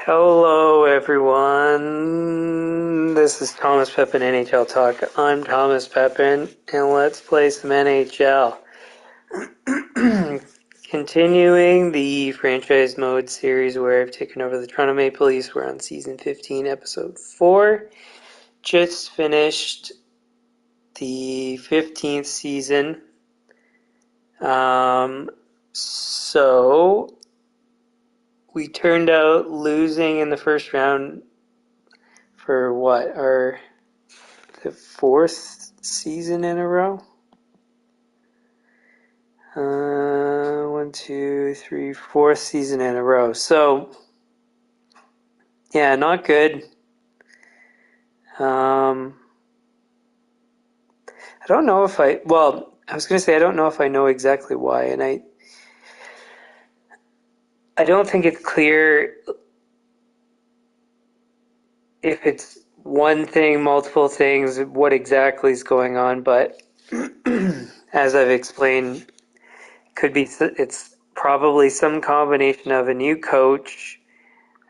Hello, everyone. This is Thomas Pepin NHL Talk. I'm Thomas Pepin, and let's play some NHL. Continuing the franchise mode series where I've taken over the Toronto Maple Leafs. We're on season 15, episode 4. Just finished the 15th season. So we turned out losing in the first round for the fourth season in a row. 4th season in a row. So, yeah, not good. I don't know if I was going to say I don't know if I know exactly why, and I don't think it's clear if it's one thing, multiple things, what exactly is going on, but as I've explained, it's probably some combination of a new coach,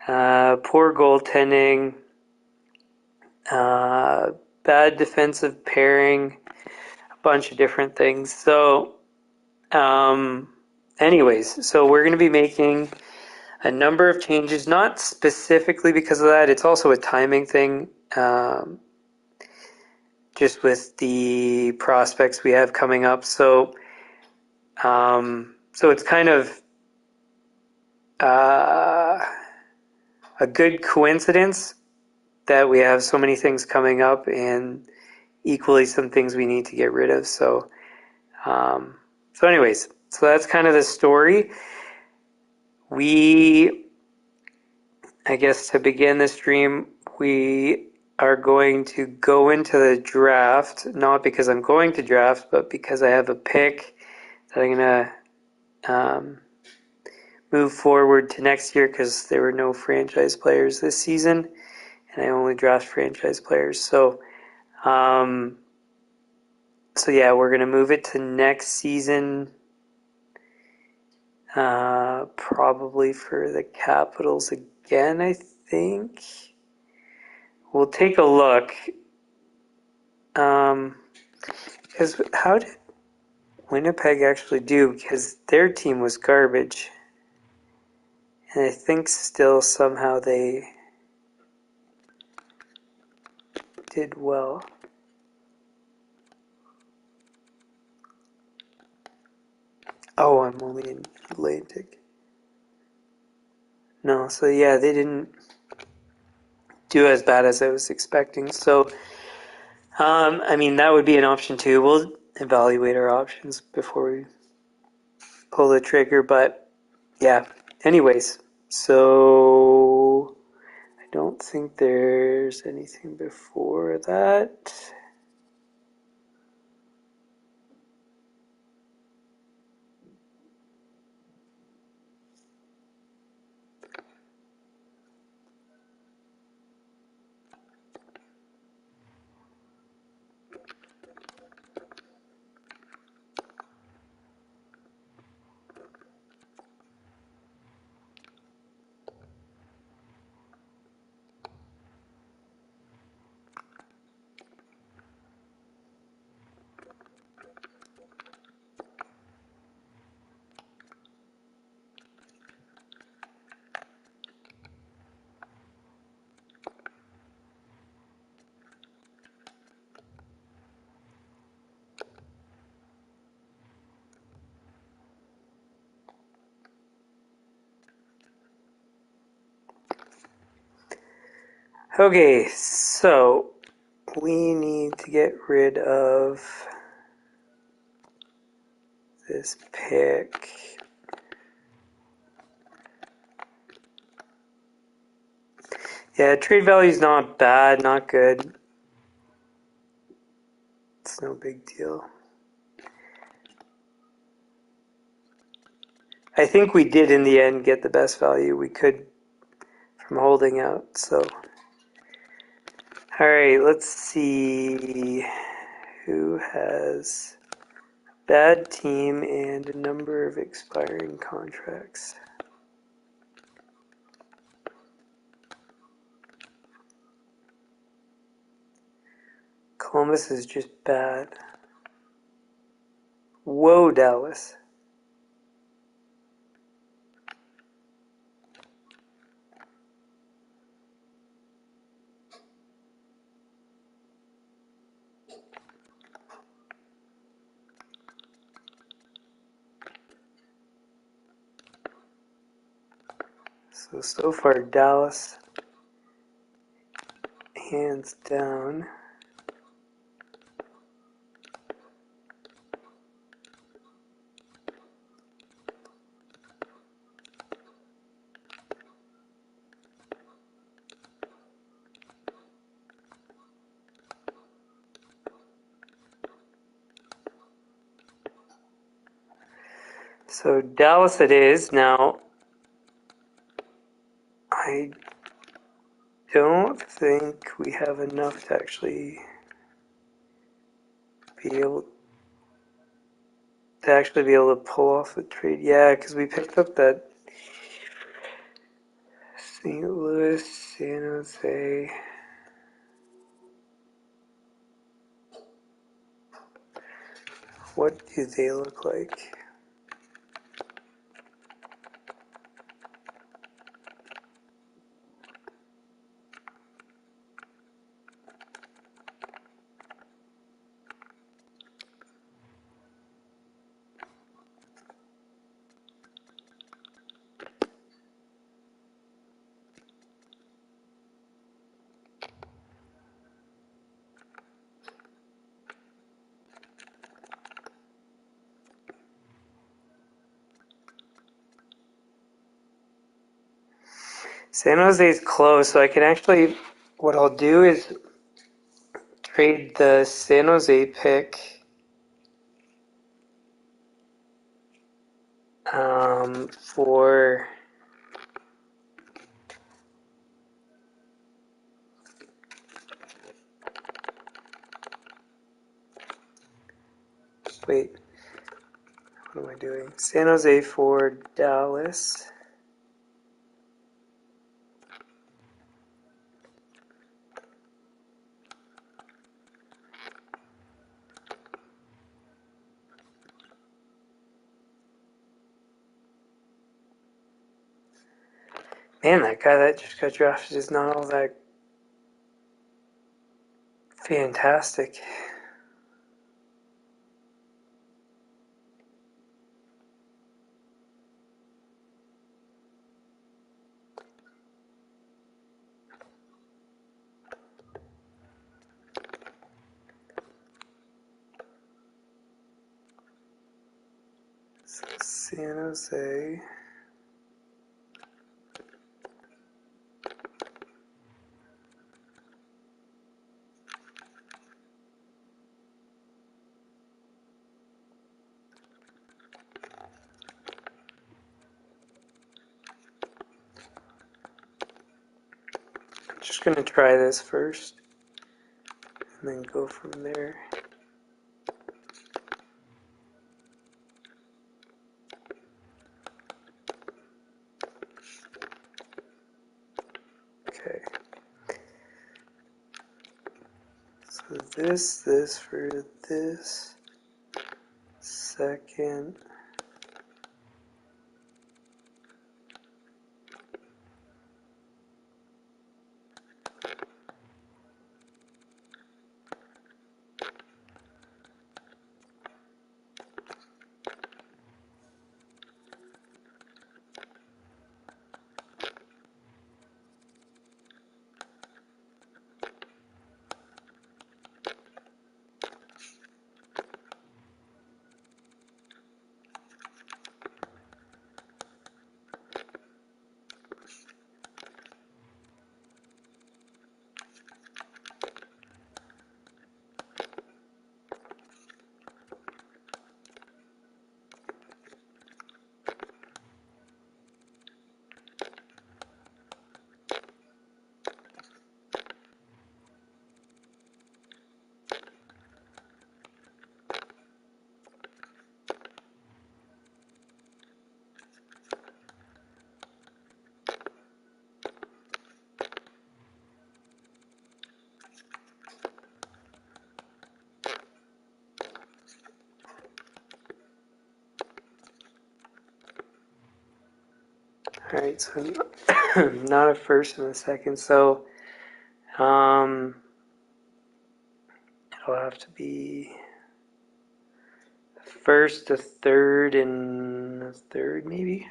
poor goaltending, bad defensive pairing, a bunch of different things. So, anyways, so we're going to be making a number of changes, not specifically because of that. It's also a timing thing, just with the prospects we have coming up. So it's kind of a good coincidence that we have so many things coming up and equally some things we need to get rid of. So anyways, so that's kind of the story. I guess to begin the stream, we are going to go into the draft, not because I'm going to draft, but because I have a pick that I'm going to move forward to next year because there were no franchise players this season, and I only draft franchise players. So yeah, we're going to move it to next season, probably for the Capitals again, I think. We'll take a look. Because how did Winnipeg actually do? Because their team was garbage. And I think still somehow they did well. Oh, I'm only in Atlantic. No, so yeah, they didn't do as bad as I was expecting. So, I mean, that would be an option too. We'll evaluate our options before we pull the trigger. But yeah, anyways, so I don't think there's anything before that. Okay, so we need to get rid of this pick. Yeah, trade value is not bad, not good. It's no big deal. I think we did in the end get the best value we could from holding out, so. Alright, let's see who has a bad team and a number of expiring contracts. Columbus is just bad. Whoa, Dallas. So far, Dallas, hands down. So Dallas it is. Now, I don't think we have enough to actually be able to pull off the trade. Yeah, because we picked up that St. Louis, San Jose. What do they look like? San Jose is close, so I can actually, what I'll do is trade the San Jose pick for wait, what am I doing? San Jose for Dallas. Man, that guy that just got drafted is not all that fantastic. So San Jose. I'm just going to try this first and then go from there. Okay. So this for this second. Alright, so not a first and a second, so it'll have to be first, a third, and a third, maybe?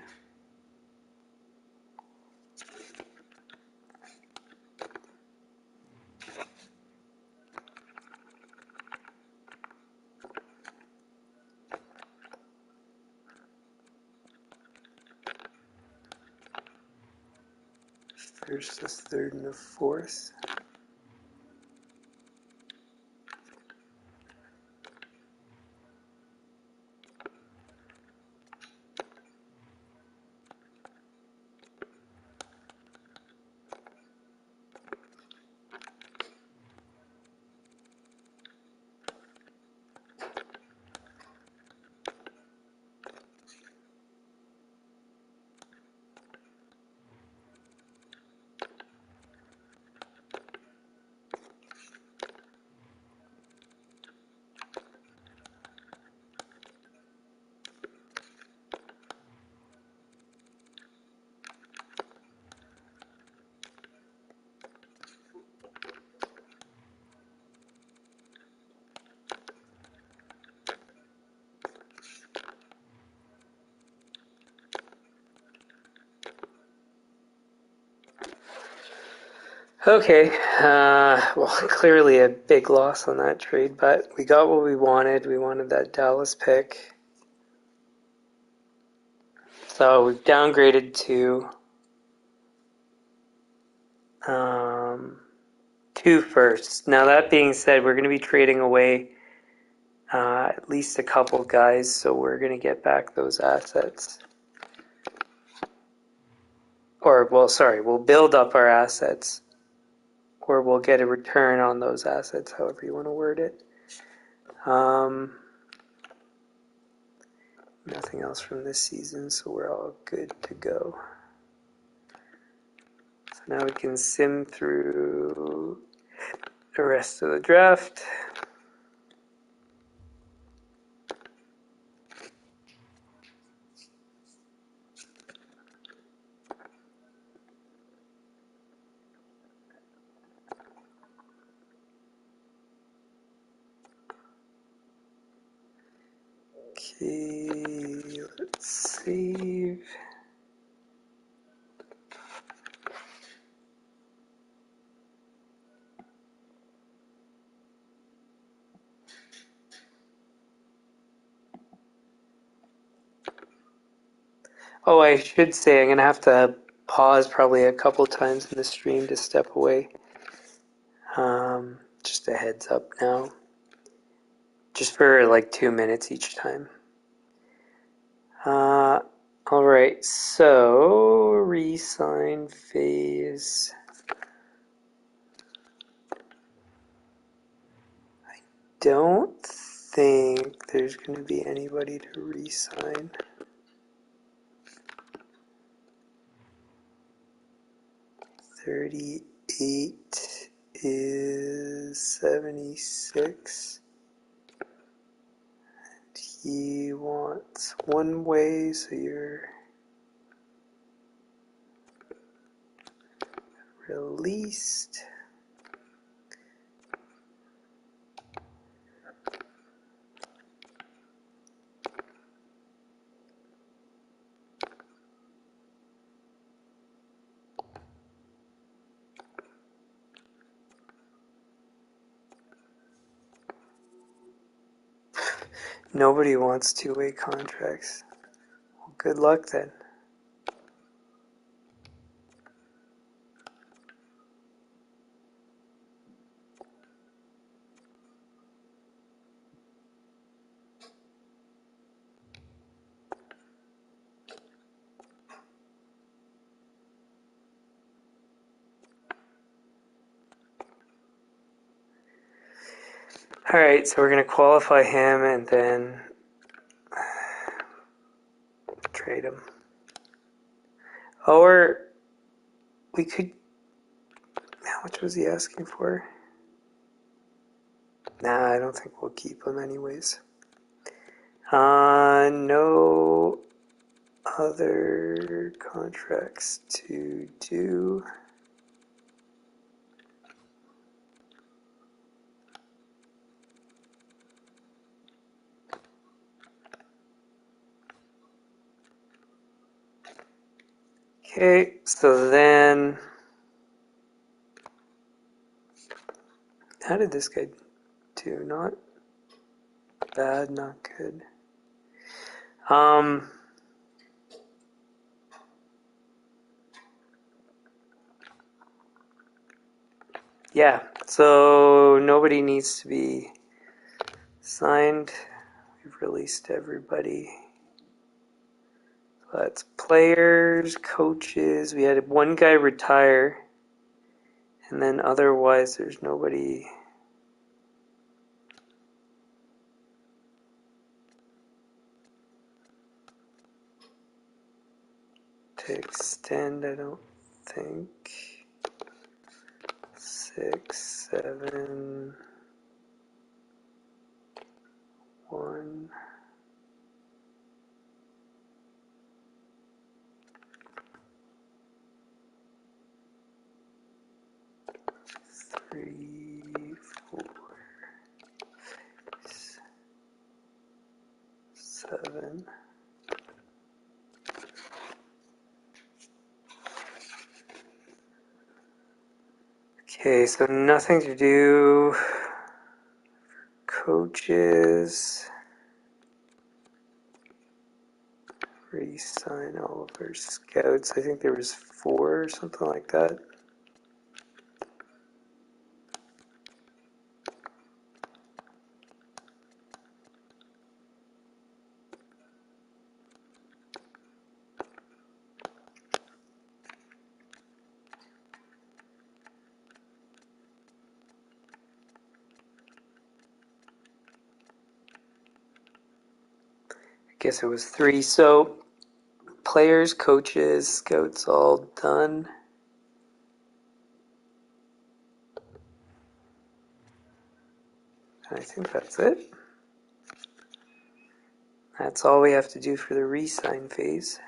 First, a third, and a fourth. Okay, well, clearly a big loss on that trade, but we got what we wanted. We wanted that Dallas pick. So we've downgraded to 2 firsts. Now, that being said, we're going to be trading away at least a couple guys, so we're going to get back those assets. Or, well, sorry, we'll build up our assets, or we'll get a return on those assets, however you want to word it. Nothing else from this season, so we're all good to go. So now we can sim through the rest of the draft. Okay, let's save. Oh, I should say I'm going to have to pause probably a couple times in the stream to step away. Just a heads up now. Just for like 2 minutes each time. Alright, so re-sign phase. I don't think there's going to be anybody to re-sign. $38 is 76. And he wants one way, so you're released. Nobody wants two-way contracts. Well, good luck then. Alright, so we're going to qualify him and then trade him. Or we could... How much was he asking for? Nah, I don't think we'll keep him anyways. No other contracts to do. Okay, so then, how did this guy do? Not bad, not good. Yeah, so nobody needs to be signed. We've released everybody. So that's players, coaches. We had one guy retire, and then otherwise there's nobody. To extend, I don't think. 6, 7, 1. Three, 4, 7. Okay, so nothing to do. Coaches. Re-sign all of our scouts. I think there was 4 or something like that. I guess it was 3. So players, coaches, scouts all done. I think that's it. That's all we have to do for the re-sign phase.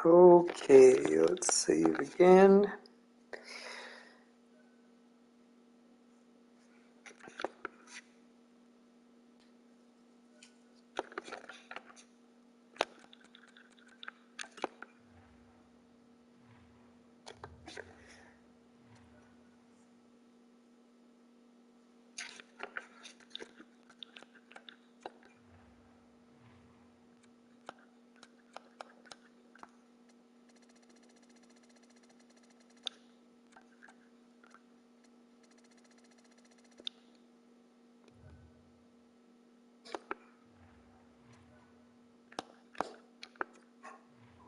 Okay, let's save again.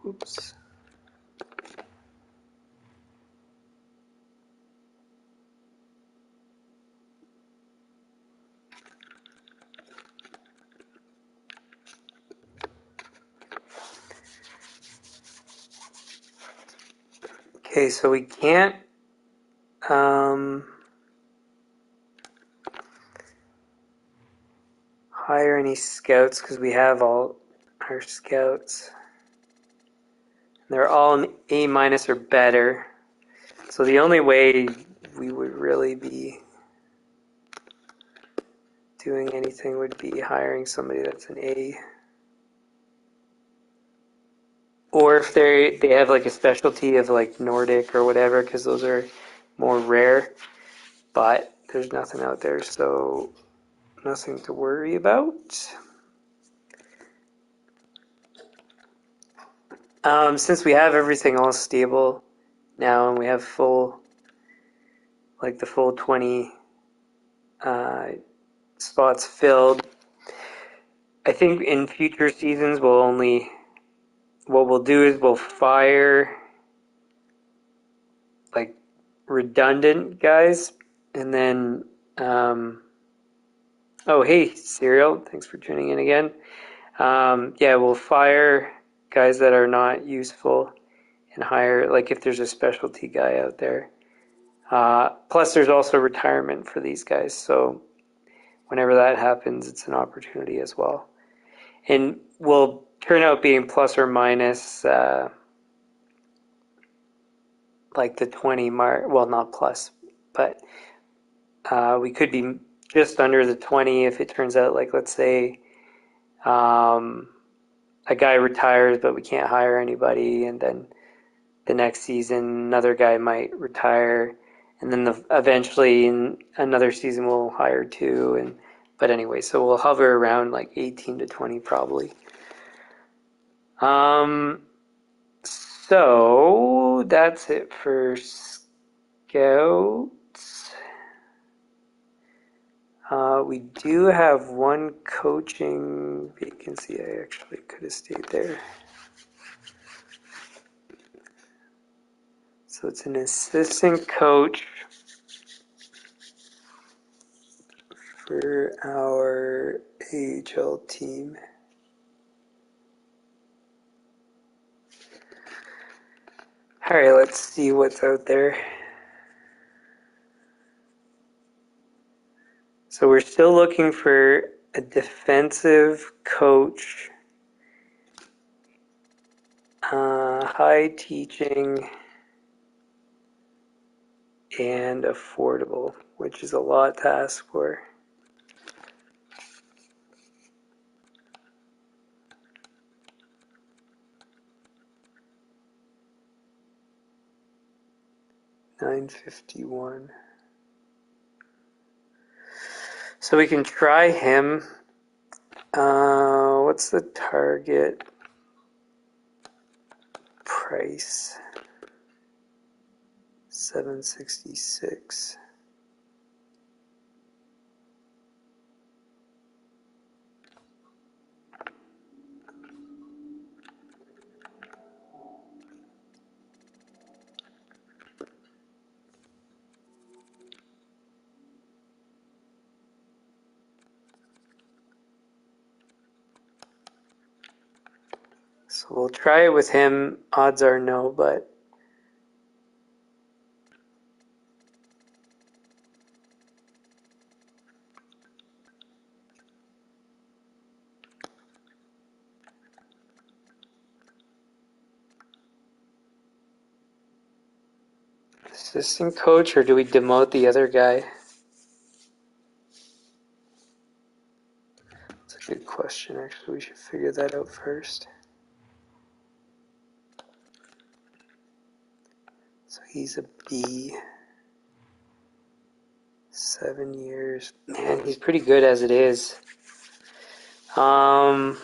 Oops. Okay, so we can't hire any scouts because we have all our scouts. They're all an A- or better. So the only way we would really be doing anything would be hiring somebody that's an A. Or if they have like a specialty of like Nordic or whatever, because those are more rare. But there's nothing out there, so nothing to worry about. Since we have everything all stable now and we have the full 20 spots filled, I think in future seasons what we'll do is we'll fire like redundant guys, and then oh hey Serial, thanks for tuning in again. Yeah, we'll fire guys that are not useful and hire, like if there's a specialty guy out there. Plus there's also retirement for these guys, so whenever that happens, it's an opportunity as well. And we'll turn out being plus or minus like the 20 mark. Well, not plus, but we could be just under the 20 if it turns out, like, let's say a guy retires but we can't hire anybody, and then the next season another guy might retire, and then eventually in another season we'll hire two. But anyway, so we'll hover around like 18 to 20 probably. So that's it for Scouts. We do have one coaching vacancy. I actually could have stayed there. So it's an assistant coach for our AHL team. All right, let's see what's out there. So we're still looking for a defensive coach, high teaching, and affordable, which is a lot to ask for. $951. So we can try him. What's the target price? $766. So we'll try it with him. Odds are no, but assistant coach, or do we demote the other guy? That's a good question. Actually, we should figure that out first. So he's a B. 7 years. Man, he's pretty good as it is. No,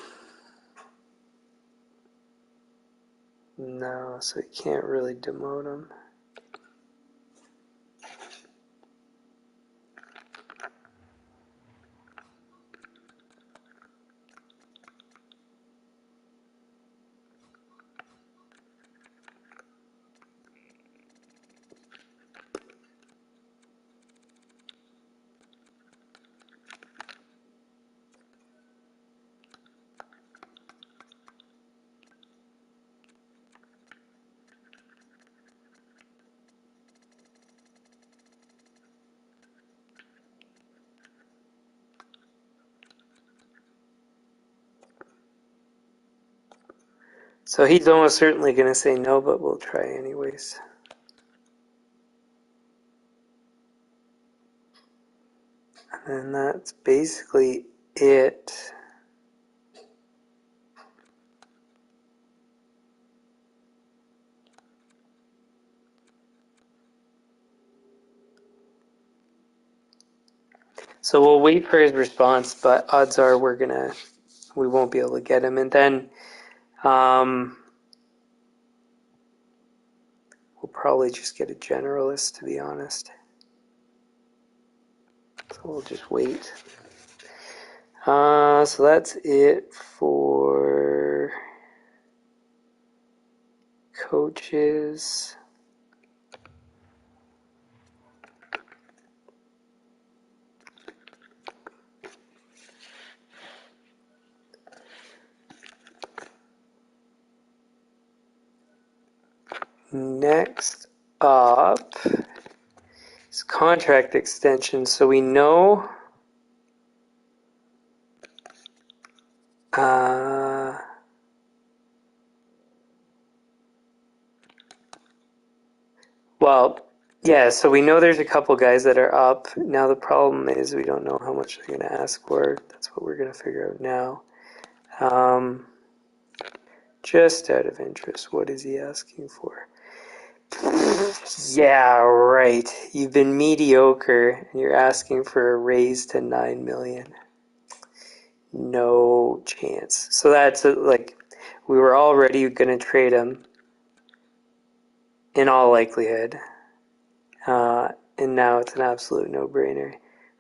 so you can't really demote him. So he's almost certainly going to say no, but we'll try anyways. And that's basically it. So we'll wait for his response, but odds are we won't be able to get him. And then we'll probably just get a generalist, to be honest. So we'll just wait. So that's it for coaches. Next up is contract extension. So we know so we know there's a couple guys that are up. Now the problem is we don't know how much they're going to ask for. That's what we're going to figure out now. Just out of interest, what is he asking for? Yeah, right. You've been mediocre and you're asking for a raise to $9 million. No chance. So that's we were already going to trade him in all likelihood. And now it's an absolute no-brainer.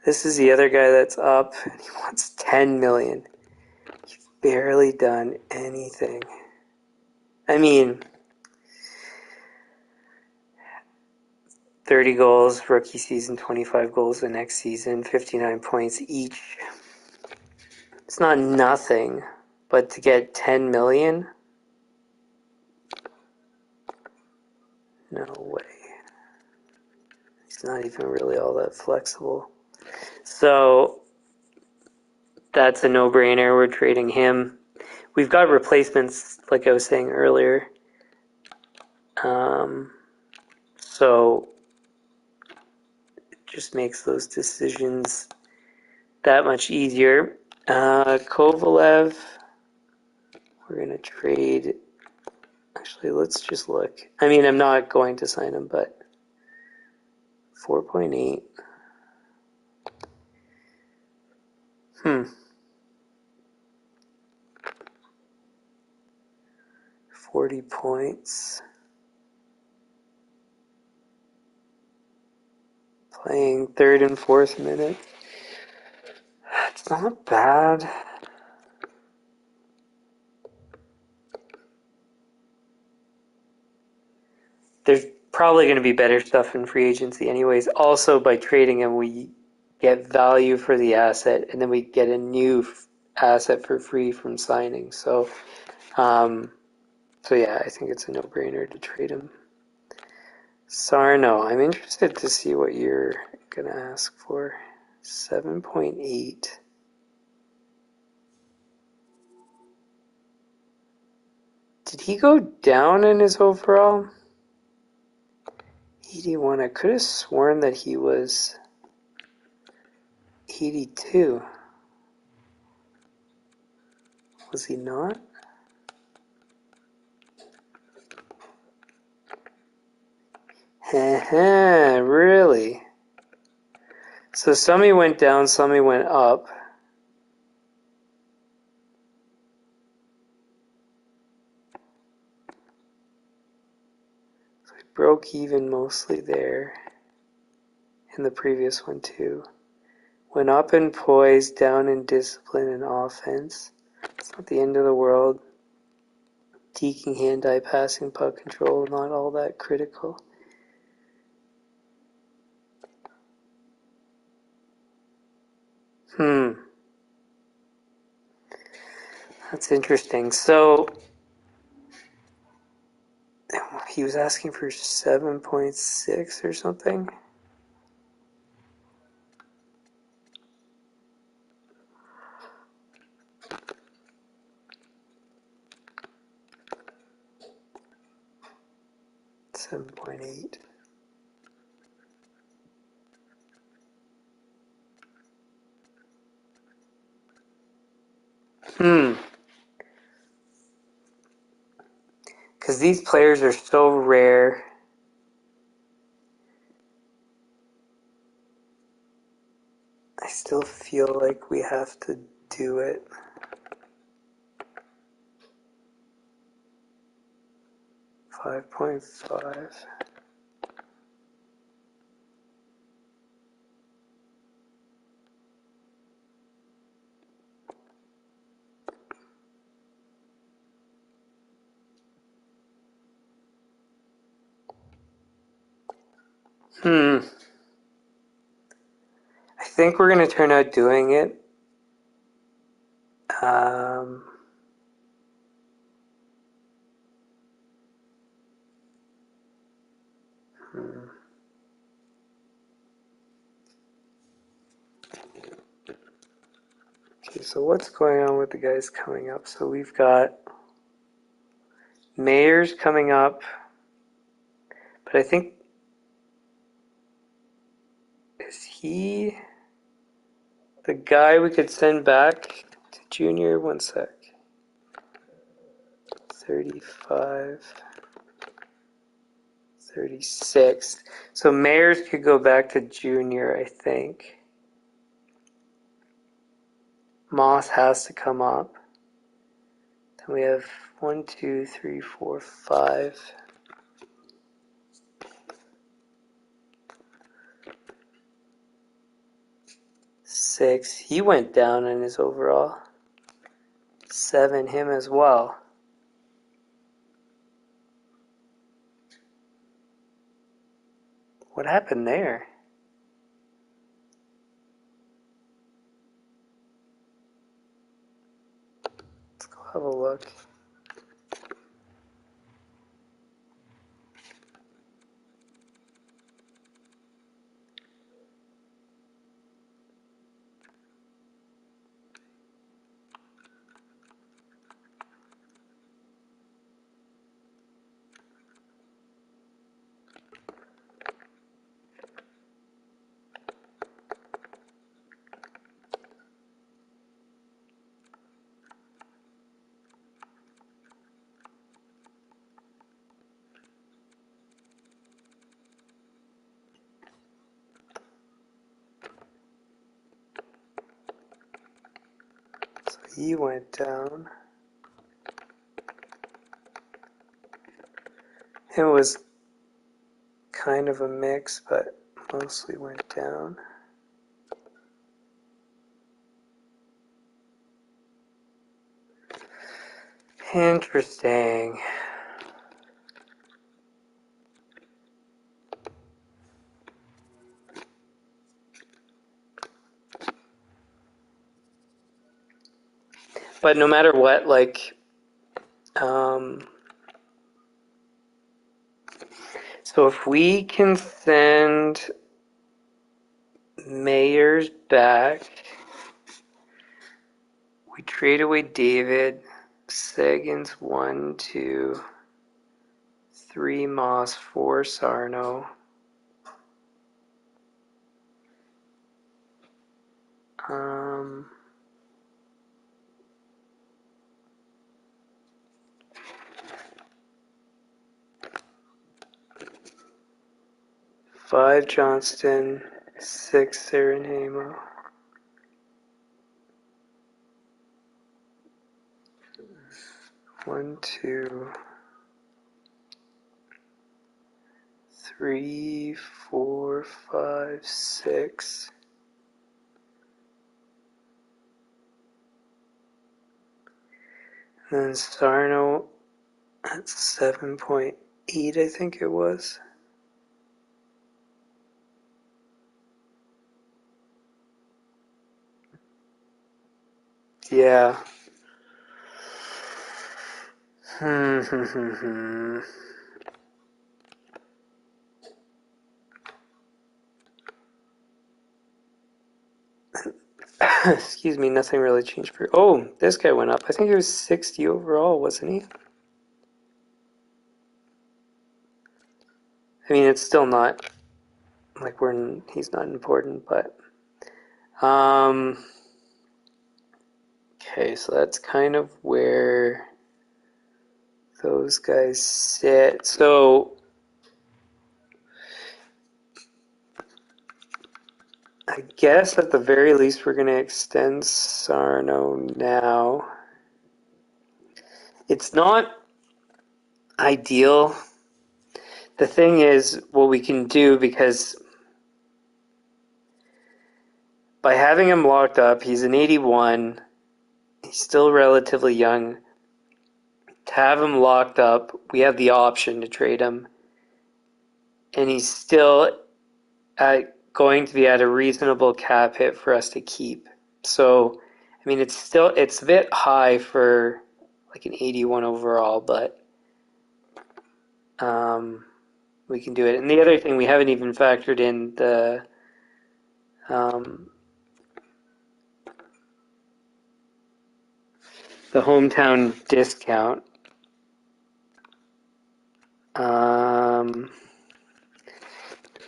This is the other guy that's up and he wants $10 million. You've barely done anything. I mean, 30 goals rookie season, 25 goals the next season, 59 points each. It's not nothing, but to get 10 million? No way. He's not even really all that flexible. So that's a no-brainer. We're trading him. We've got replacements, like I was saying earlier. So it just makes those decisions that much easier. Kovalev, we're going to trade. Actually, let's just look. I mean, I'm not going to sign him, but 4.8. 40 points. Playing third and fourth minute. It's not bad. There's probably going to be better stuff in free agency anyways. Also, by trading him, we get value for the asset, and then we get a new asset for free from signing. So yeah, I think it's a no-brainer to trade him. Sarno, I'm interested to see what you're going to ask for. 7.8. Did he go down in his overall? 81. I could have sworn that he was 82. Was he not? Really? So somebody went down, somebody went up. So he broke even mostly there. In the previous one too. Went up in poise, down in discipline and offense. It's not the end of the world. Deking, hand-eye, passing, puck control, not all that critical. That's interesting. So he was asking for 7.6 or something. $7.8. Because these players are so rare. I still feel like we have to do it. $5.5. I think we're going to turn out doing it. Okay, so what's going on with the guys coming up? So we've got Mayer's coming up, but I think, is he the guy we could send back to junior? 1 sec. 35, 36. So Mayers could go back to junior, I think. Moss has to come up. Then we have 1, 2, 3, 4, 5. 6. He went down in his overall. 7, him as well. What happened there? Let's go have a look. So he went down. It was kind of a mix, but mostly went down. Interesting. But no matter what, like, so if we can send Mayers back, we trade away David, Sagan's 1, 2, 3 Moss, 4 Sarno. 5 Johnston, 6 Serenhamo. One, 2, 3, 4, 5, 6. And then Sarno at 7.8, I think it was. Yeah. Excuse me, nothing really changed for. Oh, this guy went up. I think it was 60 overall, wasn't he? I mean, it's still not like he's not important, but okay. Okay, so that's kind of where those guys sit. So I guess at the very least we're going to extend Sarno now. It's not ideal. The thing is, what we can do, because by having him locked up, he's an 81, he's still relatively young. To have him locked up, we have the option to trade him, and he's still going to be at a reasonable cap hit for us to keep. So, I mean, it's a bit high for like an 81 overall, but we can do it. And the other thing, we haven't even factored in the hometown discount.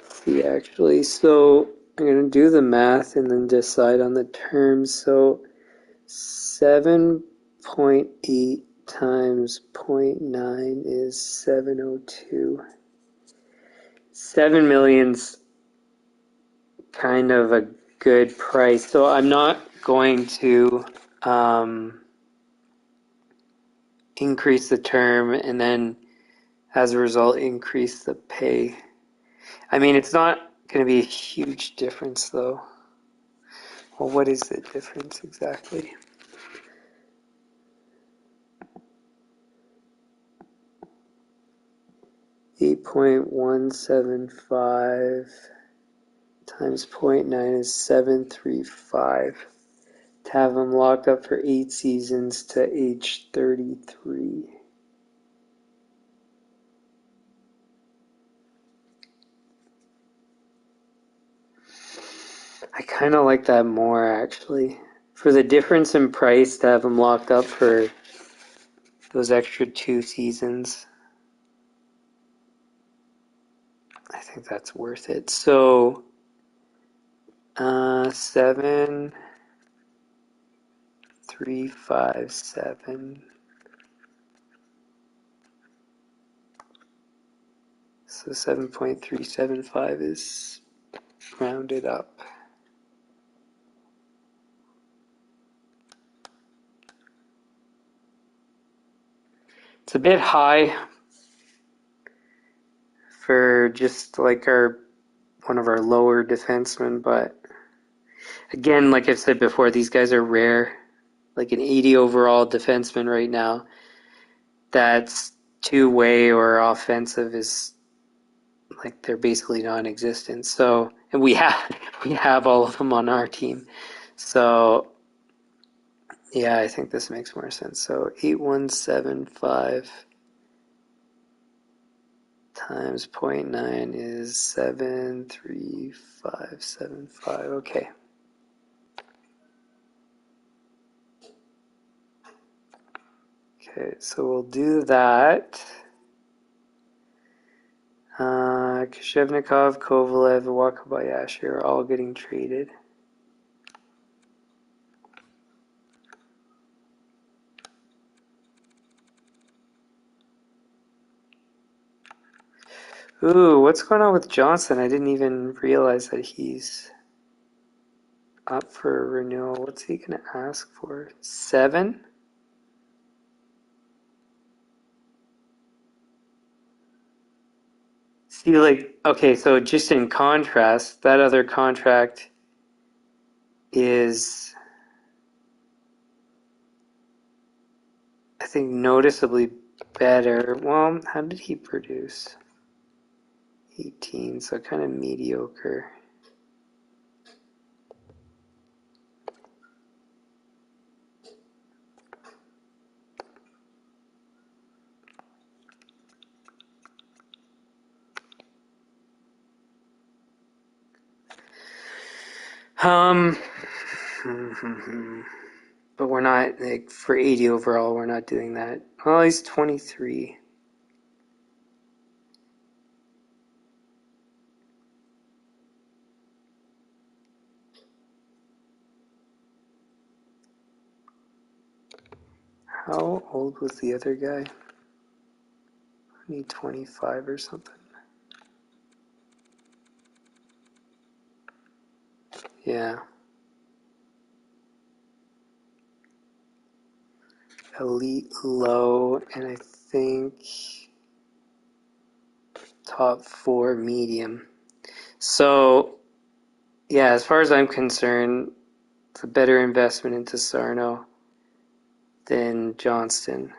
See, actually, so I'm going to do the math and then decide on the terms. So 7.8 times 0.9 is 702. 7 million's kind of a good price. So I'm not going to increase the term and then as a result increase the pay. I mean, it's not going to be a huge difference though. Well, what is the difference exactly? $8.175 times 0.9 is 735. To have him locked up for 8 seasons to age 33. I kind of like that more, actually. For the difference in price, to have him locked up for those extra 2 seasons, I think that's worth it. So, 7,357. So 7.375 is rounded up. It's a bit high for just like one of our lower defensemen, but again, like I've said before, these guys are rare. Like an 80 overall defenseman right now, that's two-way or offensive is like they're basically non-existent. So, and we have all of them on our team. So, yeah, I think this makes more sense. So 8175 times 0.9 is 73575. Okay. Okay, so we'll do that. Kashevnikov, Kovalev, Wakabayashi are all getting traded. Ooh, what's going on with Johnson? I didn't even realize that he's up for renewal. What's he going to ask for? 7? See, like, okay, so just in contrast, that other contract is, I think, noticeably better. Well, how did he produce? 18, so kind of mediocre. But we're not, like, for 80 overall, we're not doing that. Oh, he's 23. How old was the other guy? 25 or something. Yeah. Elite low, and I think top 4 medium. So, yeah, as far as I'm concerned, it's a better investment into Sarno than Johnston.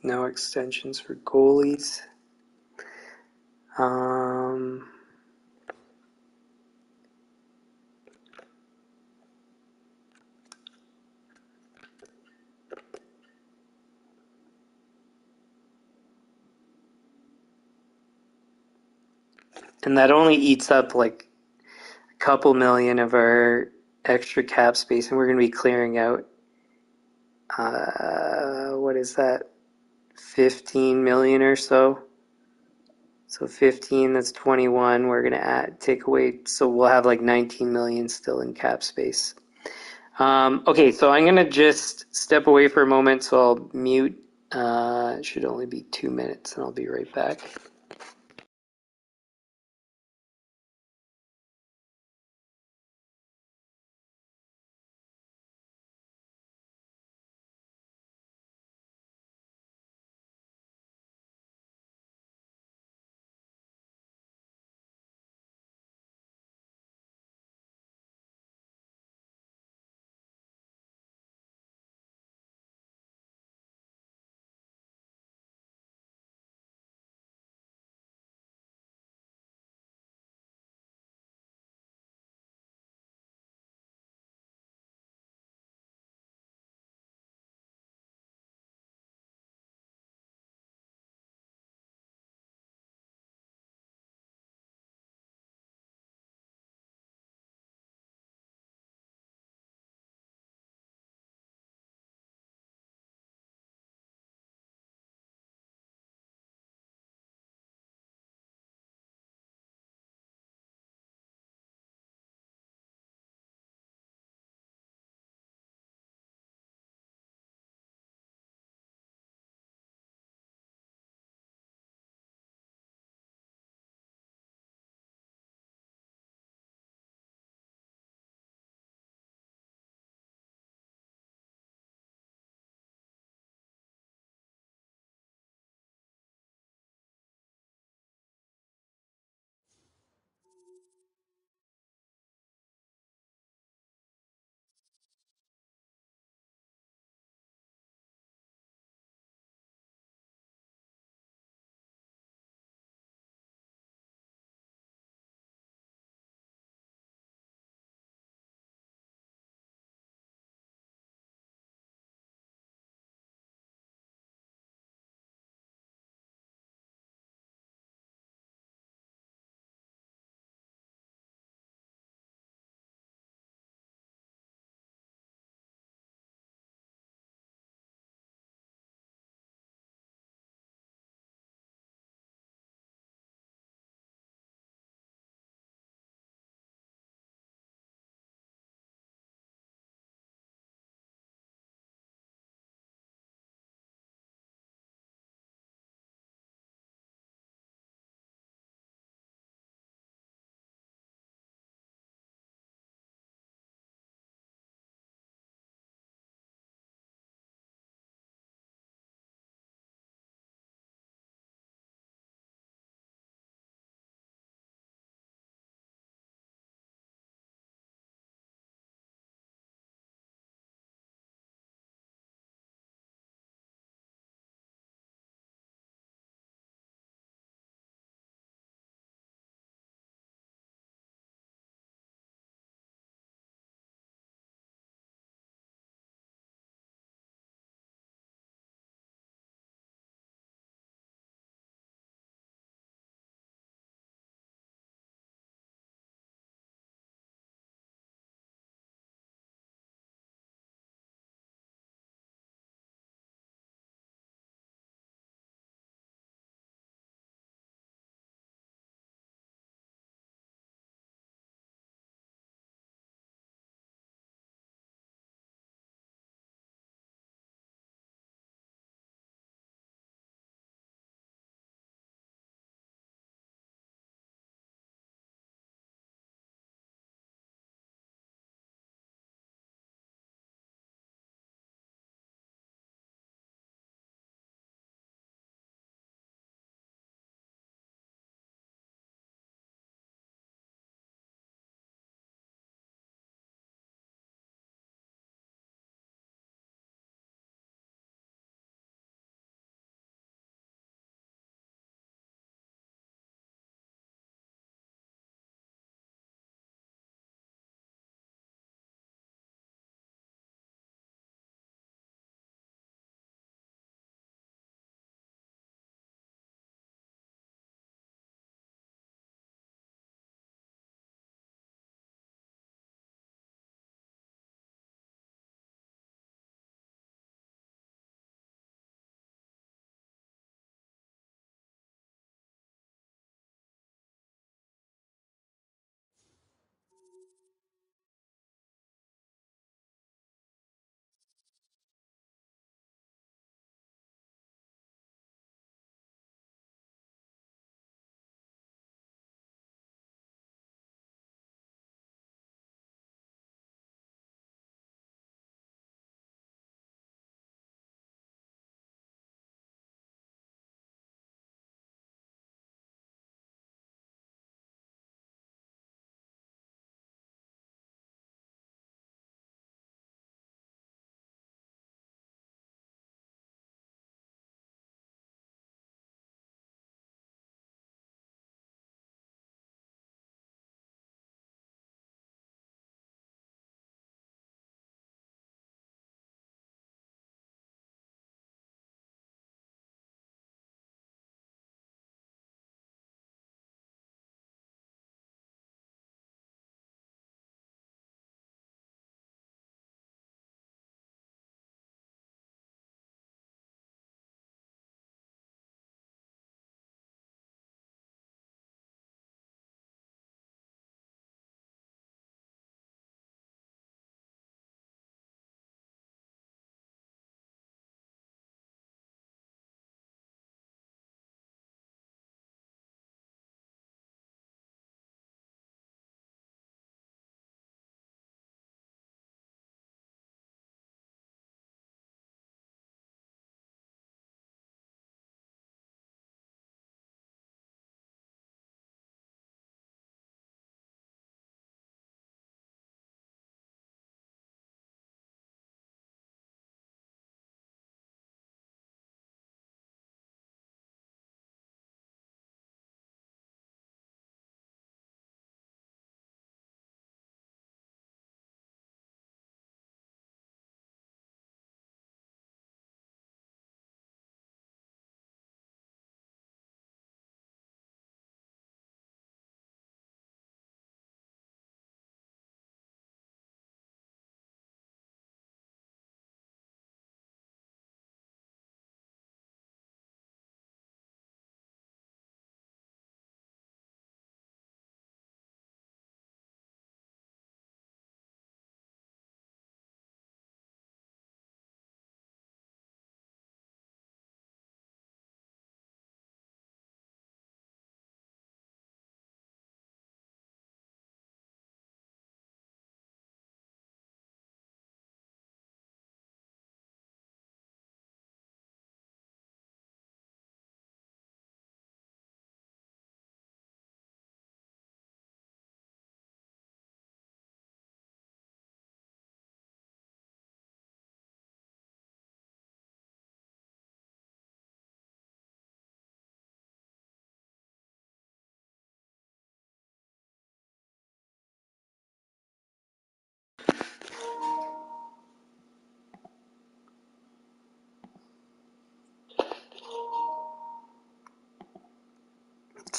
No extensions for goalies. And that only eats up like a couple million of our extra cap space, and we're going to be clearing out, what is that, 15 million or so. So 15, that's 21. We're going to take away, so we'll have like 19 million still in cap space. Okay, so I'm going to just step away for a moment, so I'll mute. It should only be 2 minutes, and I'll be right back.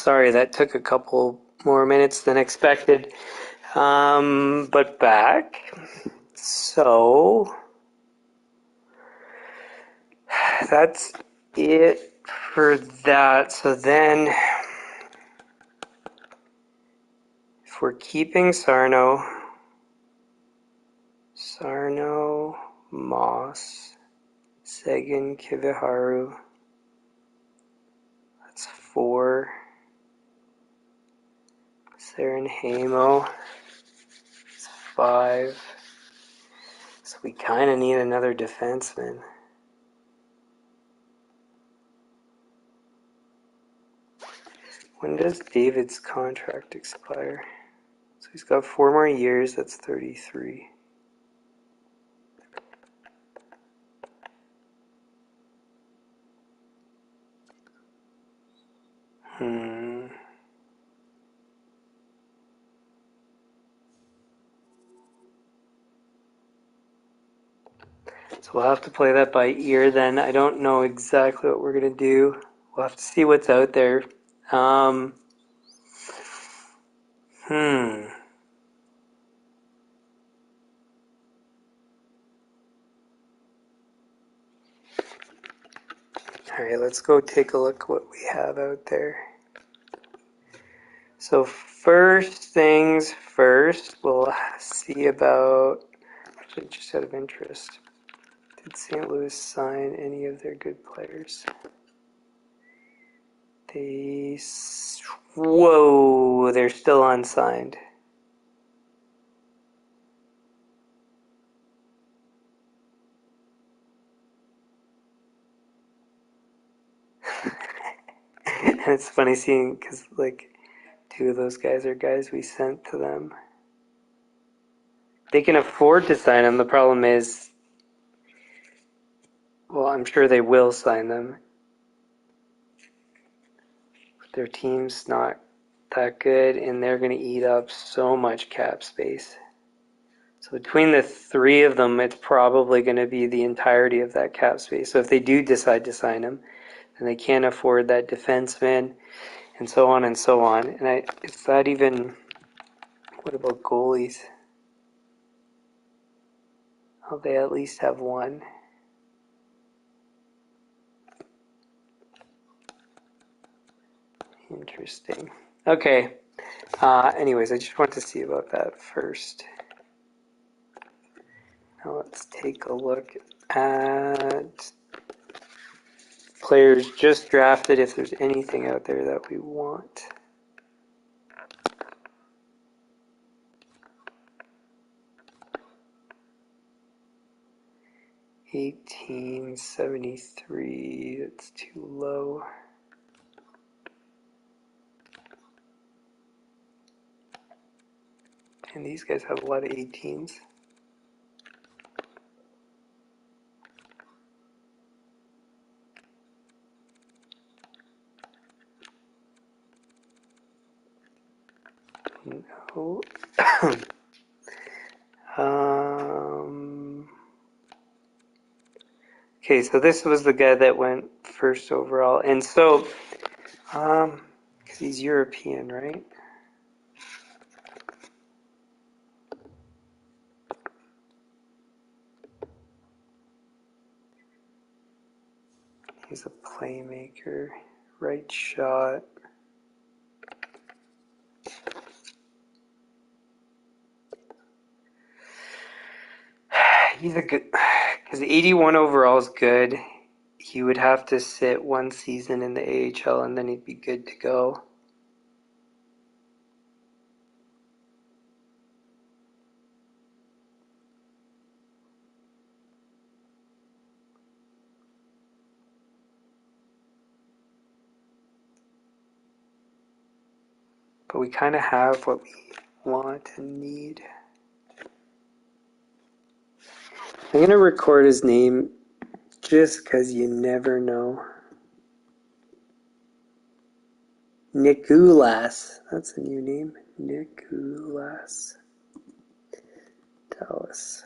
sorry, that took a couple more minutes than expected. But back. So that's it for that. So then, if we're keeping Sarno, Moss, Seguin, Kiviharu, that's 4. Serenhamo, that's 5. So we kind of need another defenseman. When does David's contract expire? So he's got 4 more years, that's 33. So we'll have to play that by ear then. I don't know exactly what we're going to do. We'll have to see what's out there. Alright, let's go take a look what we have out there. So first things first, we'll see about, actually just out of interest, did St. Louis sign any of their good players? Whoa, they're still unsigned. And it's funny seeing, because like 2 of those guys are guys we sent to them. They can afford to sign them. The problem is, well, I'm sure they will sign them. Their team's not that good, and they're going to eat up so much cap space. So between the 3 of them, it's probably going to be the entirety of that cap space. So if they do decide to sign him, then they can't afford that defenseman, and so on and so on. And is that even, what about goalies? Oh, they at least have 1. Interesting. Okay. Anyways, I just want to see about that first. Now let's take a look at players just drafted, if there's anything out there that we want. $18.73, that's too low. And these guys have a lot of 18s. No. Okay, so this was the guy that went first overall. And so, because he's European, right? He's a playmaker, right shot. He's a good, because 81 overall is good. He would have to sit 1 season in the AHL and then he'd be good to go. But we kind of have what we want and need. I'm going to record his name just because you never know. Nicolas. That's a new name. Nicolas. Dallas.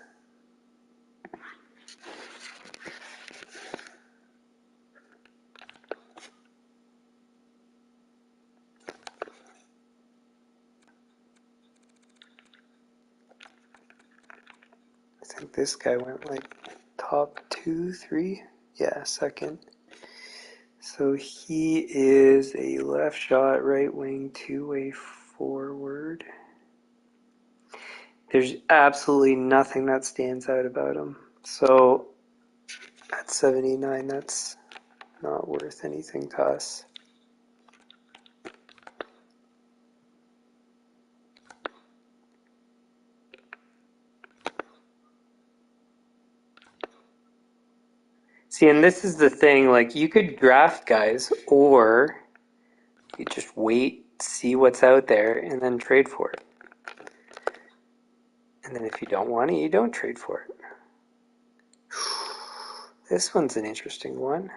this guy went like top 2, 3. Yeah, second. So he is a left shot, right wing, two-way forward. There's absolutely nothing that stands out about him. So at 79, that's not worth anything to us. See, and this is the thing, like, you could draft guys, or you just wait, see what's out there, and then trade for it. And then if you don't want it, you don't trade for it. This one's an interesting one.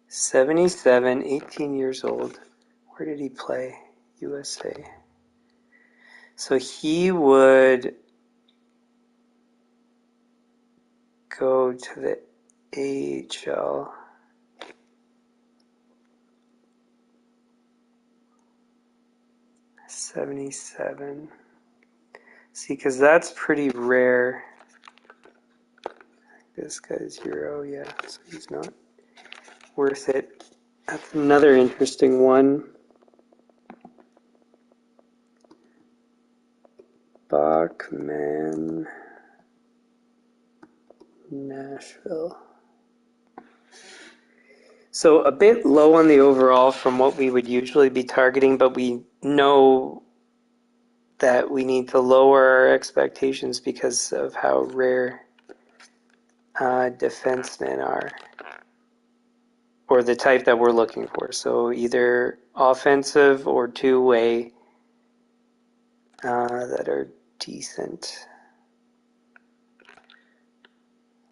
'77, 18 years old. Where did he play? USA. So he would go to the AHL. '77. See, because that's pretty rare. This guy's Euro, yeah, so he's not worth it. That's another interesting one. Bachman, Nashville. So a bit low on the overall from what we would usually be targeting, but we know that we need to lower our expectations because of how rare defensemen are, or the type that we're looking for. So either offensive or two-way that are decent.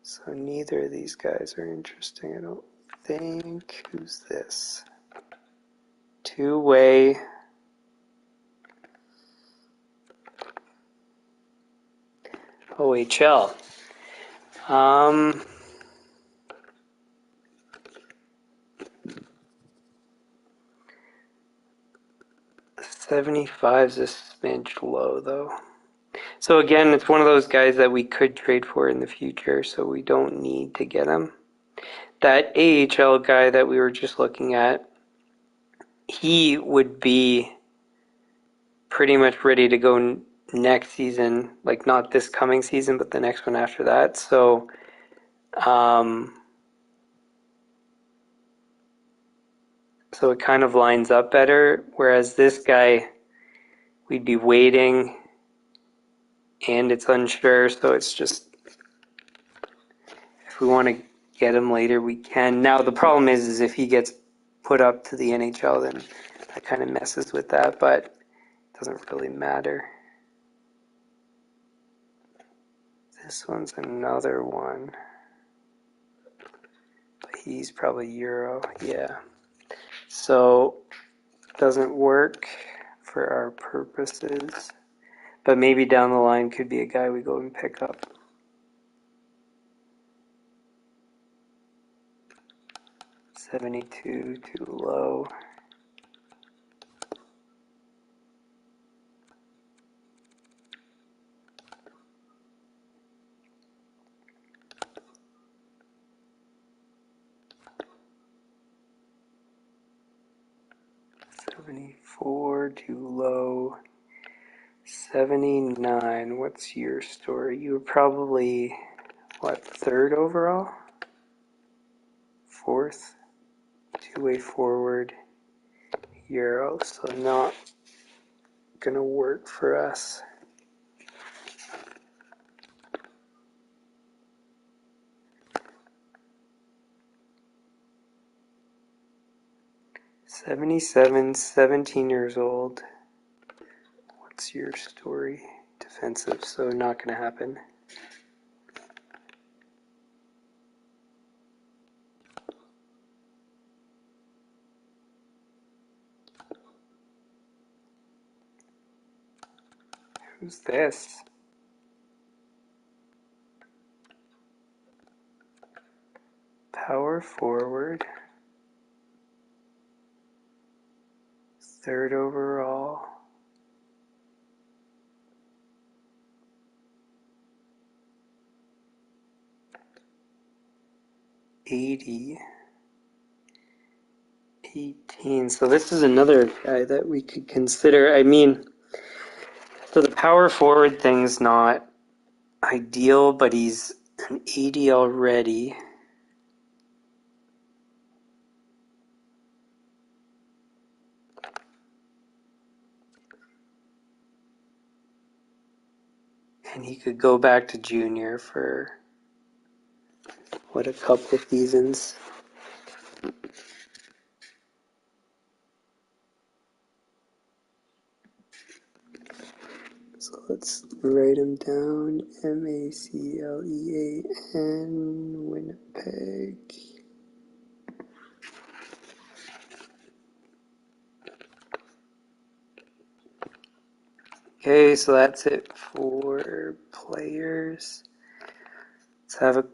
So neither of these guys are interesting, I don't think. Who's this? Two-way. OHL. 75's a smidge low, though. So again, it's one of those guys that we could trade for in the future, so we don't need to get him. That AHL guy that we were just looking at, he would be pretty much ready to go next season, like not this coming season, but the next one after that. So, so it kind of lines up better. Whereas this guy, we'd be waiting, and it's unsure. So it's just, if we want to get him later, we can. Now the problem is if he gets put up to the NHL, then that kind of messes with that. But it doesn't really matter. This one's another one. But he's probably Euro, yeah. So, doesn't work for our purposes. But maybe down the line could be a guy we go and pick up. '72, too low. '74, too low. 79, what's your story? You were probably, what, third overall? Fourth? Two-way forward. Euro, so not gonna work for us. '77, 17 years old. What's your story? Defensive, so not gonna happen. Who's this? Power forward. 3rd overall. $80. 18. So this is another guy that we could consider. I mean, so the power forward thing's not ideal, but he's an 80 already. And he could go back to junior for, what, a couple of seasons. So let's write him down. Maclean, Winnipeg. Okay, so that's it for players. Let's have a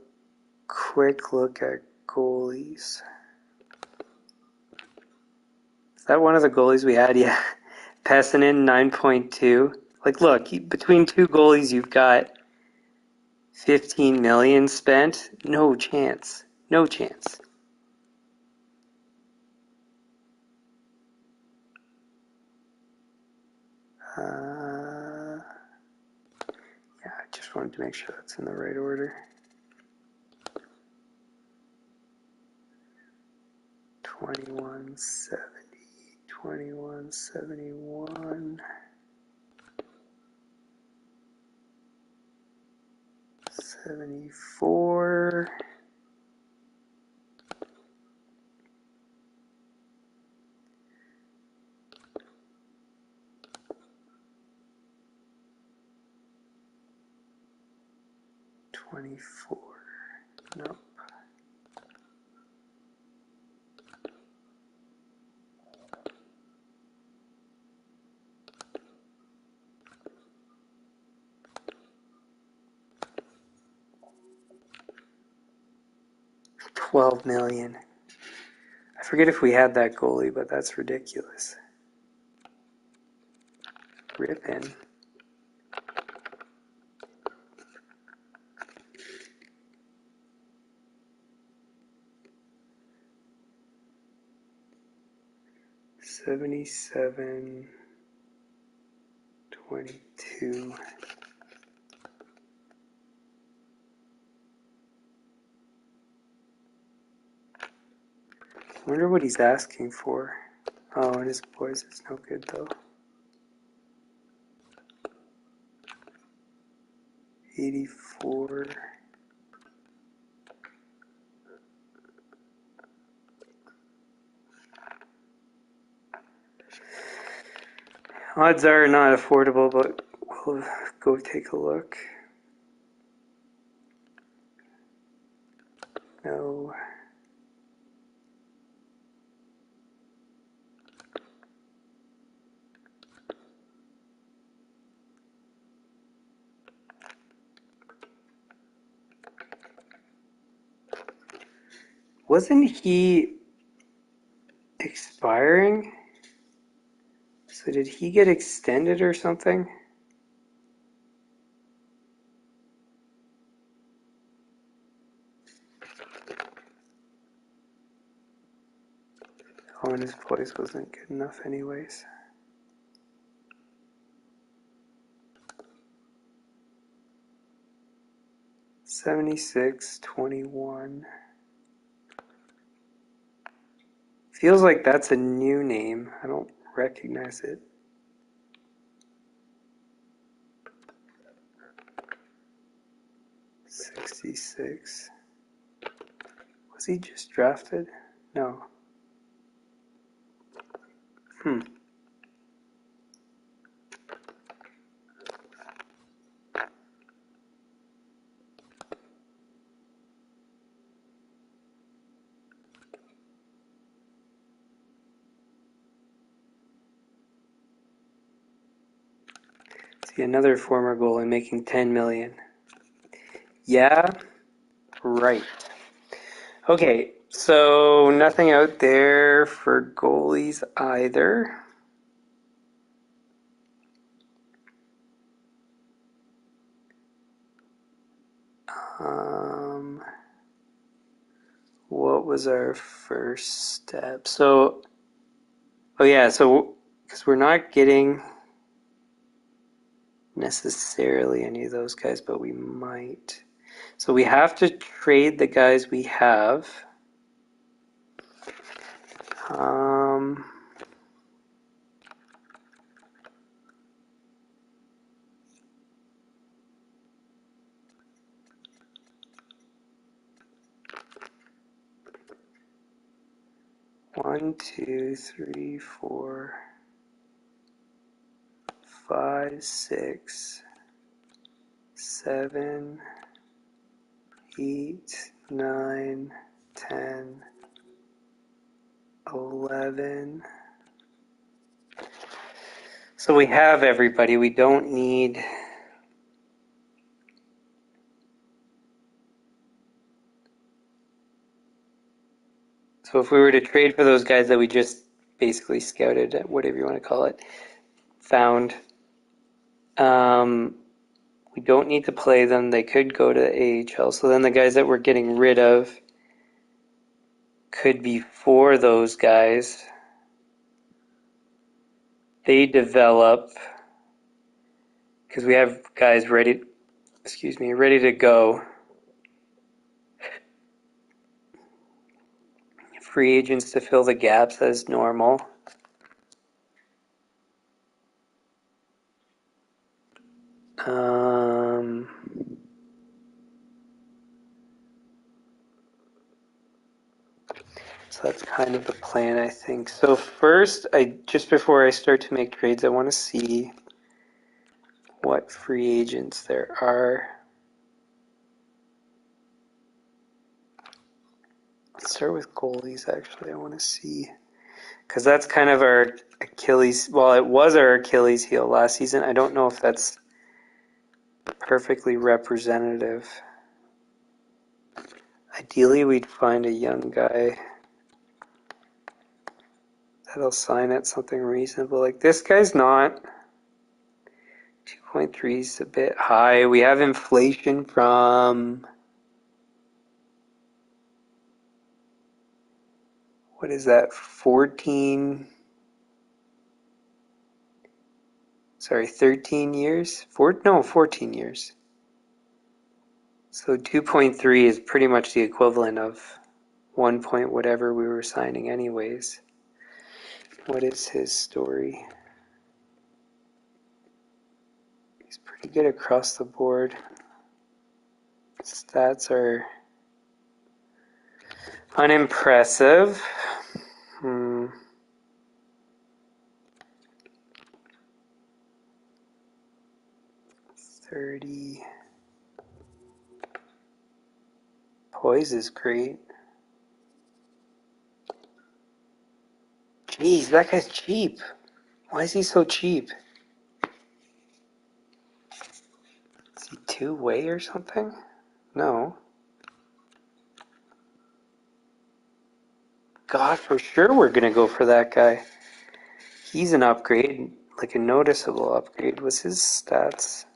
quick look at goalies. Is that one of the goalies we had? Yeah. Pepin, 9.2. Like, look, between two goalies, you've got 15 million spent. No chance. No chance. Yeah, I just wanted to make sure that's in the right order. 2170, 2171, 74. Nope. $12 million. I forget if we had that goalie, but that's ridiculous. Rippin'. $77.22. I wonder what he's asking for. Oh, and his boys is no good though. 84. Odds are not affordable, but we'll go take a look. No. Wasn't he expiring? So did he get extended or something? Oh, and his voice wasn't good enough anyways. $76.21. Feels like that's a new name. I don't recognize it. $66. Was he just drafted? No. See, another former goalie making $10 million. Yeah, right. Okay, so nothing out there for goalies either. What was our first step? So, oh yeah, so because we're not getting necessarily any of those guys, but we might. So we have to trade the guys we have. 1, 2, 3, 4, 5, 6, 7, 8, 9, 10, 11. So we have everybody. We don't need... So if we were to trade for those guys that we just basically scouted, whatever you want to call it, found, we don't need to play them. They could go to AHL. So then the guys that we're getting rid of could be for those guys. They develop because we have guys ready to go. Free agents to fill the gaps as normal. So that's kind of the plan, I think. So first, just before I start to make trades, I want to see what free agents there are. Let's start with goalies, actually. I want to see. Because that's kind of our Achilles... Well, it was our Achilles heel last season. I don't know if that's perfectly representative. Ideally, we'd find a young guy that'll sign at something reasonable. Like, this guy's not... 2.3 is a bit high. We have inflation from... What is that? 13 years? 14 years. So 2.3 is pretty much the equivalent of 1 point whatever we were signing anyways. What is his story? He's pretty good across the board. Stats are unimpressive. 30. Poise is great. Jeez, that guy's cheap. Why is he so cheap? Is he two-way or something? No. God, for sure we're going to go for that guy. He's an upgrade, like a noticeable upgrade. What's his stats?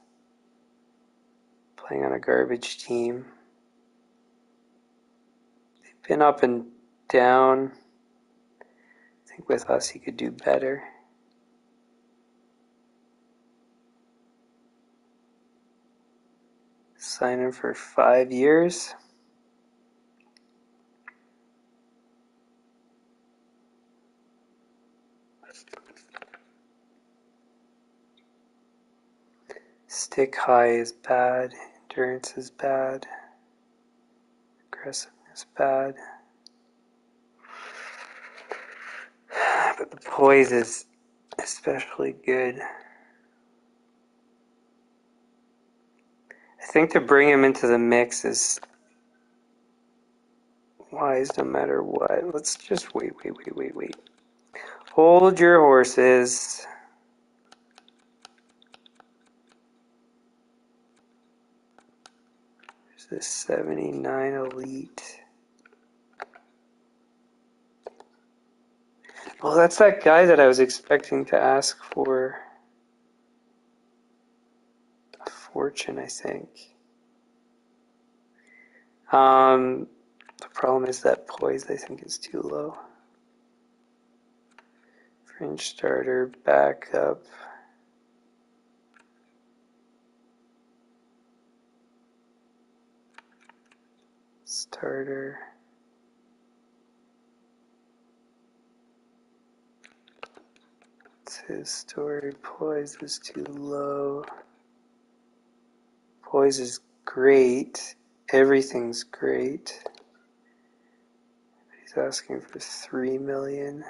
Playing on a garbage team. They've been up and down. I think with us he could do better. Sign him for 5 years. Stick high is bad. Endurance is bad. Aggressiveness bad. But the poise is especially good. I think to bring him into the mix is wise no matter what. Let's just wait. Hold your horses. There's this 79 Elite. Well, that's that guy that I was expecting to ask for a fortune, I think. The problem is that poise, I think, is too low. Fringe starter, backup. Starter. It's his story. Poise is too low. Poise is great. Everything's great. He's asking for 3 million.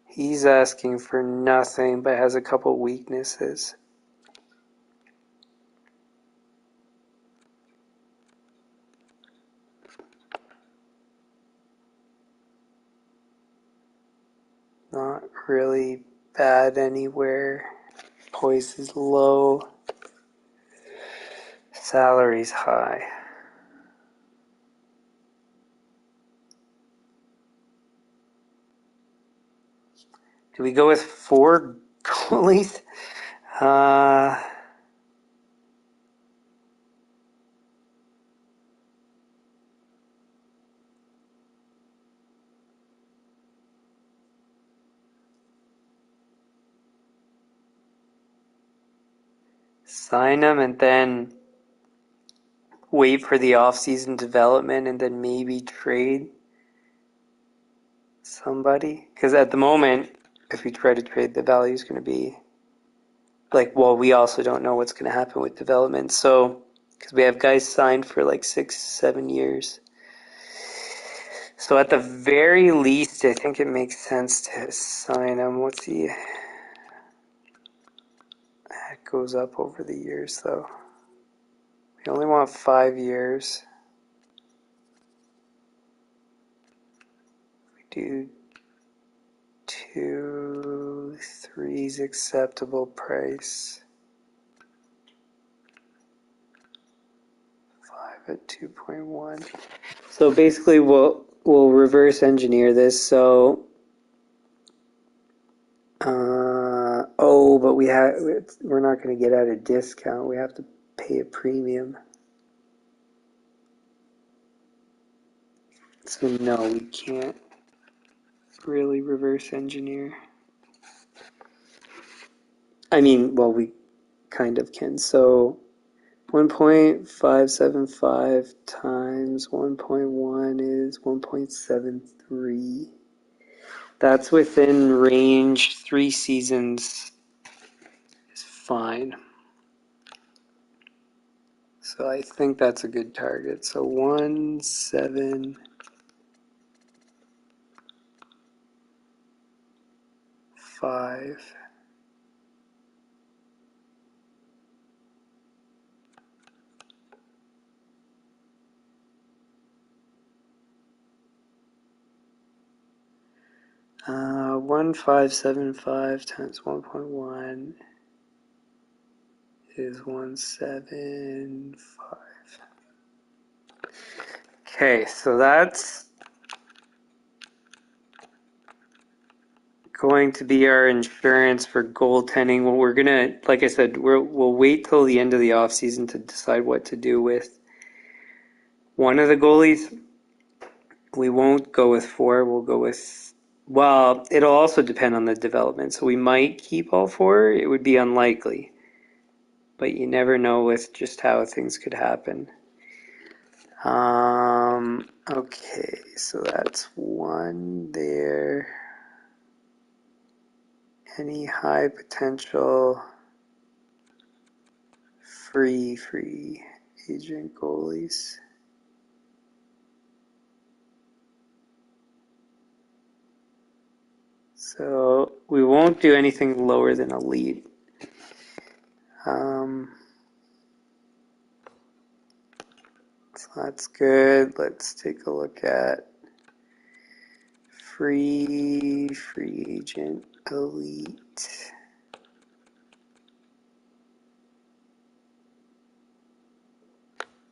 He's asking for nothing, but has a couple weaknesses. Not really bad anywhere. Poise is low. Salary's high. Do we go with 4 goalies? Sign them and then wait for the offseason development and then maybe trade somebody. Because at the moment, if we try to trade, the value is going to be like, well, we also don't know what's going to happen with development. So, because we have guys signed for like 6-7 years. So at the very least, I think it makes sense to sign them. What's the... It goes up over the years, though. We only want 5 years. We do 2, 3's acceptable price. 5 at 2.1. So basically, we'll reverse engineer this. So, but we're not going to get at a discount. We have to pay a premium. So no, we can't really reverse engineer. I mean, well, we kind of can. So 1.575 times 1.1 is 1.73. That's within range. 3 seasons is fine. So I think that's a good target. So 1.75. 1.575 times 1.1 is 1.75. Okay, so that's going to be our insurance for goaltending. Well, we're gonna, like I said, we'll wait till the end of the offseason to decide what to do with one of the goalies. We won't go with 4. We'll go with, well, it'll also depend on the development. So we might keep all 4. It would be unlikely, but you never know with just how things could happen. Okay, so that's 1 there. Any high potential free agent goalies? So we won't do anything lower than elite. So that's good. Let's take a look at free agent elite.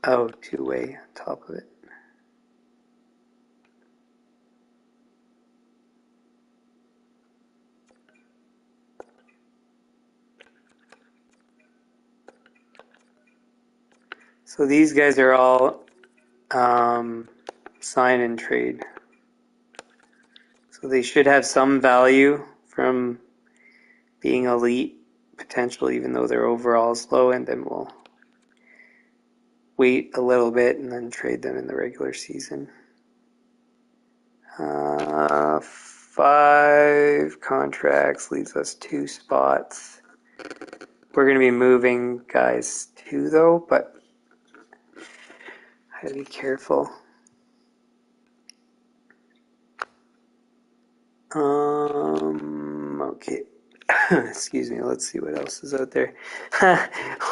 Oh, 2-way on top of it. So these guys are all sign and trade. So they should have some value from being elite potential, even though their overall is low, and then we'll wait a little bit and then trade them in the regular season. 5 contracts leaves us 2 spots. We're going to be moving guys too, though, but I gotta be careful. Okay. Excuse me, let's see what else is out there.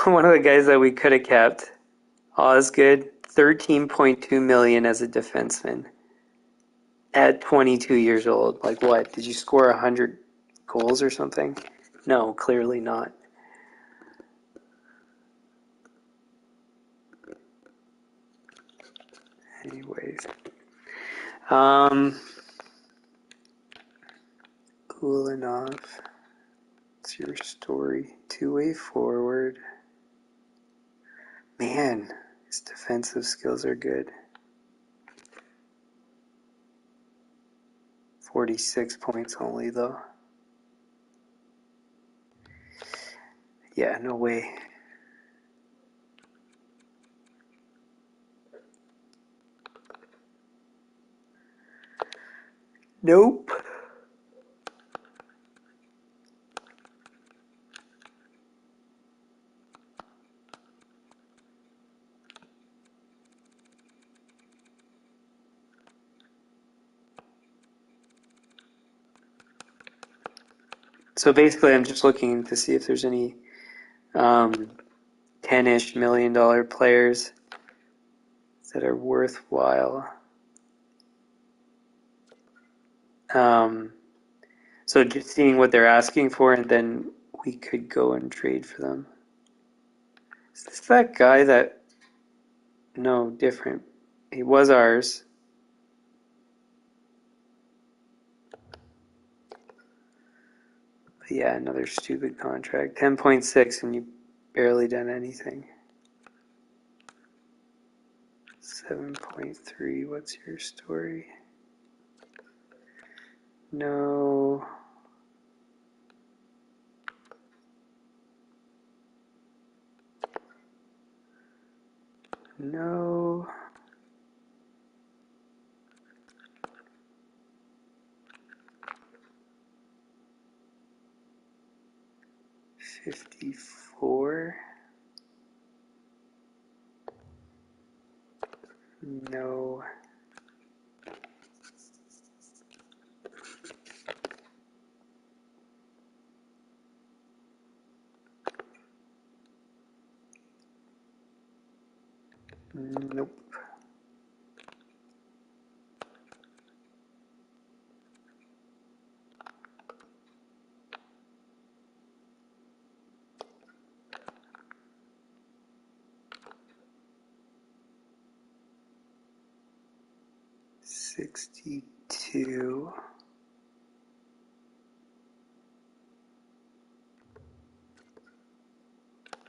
One of the guys that we could have kept, Osgood, $13.2 million as a defenseman at 22 years old. Like what? Did you score 100 goals or something? No, clearly not. Anyways. Ulanov. What's your story? 2-way forward. Man, his defensive skills are good. 46 points only, though. Yeah, no way. Nope. So basically, I'm just looking to see if there's any $10-ish million players that are worthwhile. So just seeing what they're asking for, and then we could go and trade for them. Is this that guy that... No, different. He was ours. But yeah, another stupid contract. 10.6 and you barely done anything. 7.3, what's your story? No. No. $54. No. Nope. $62.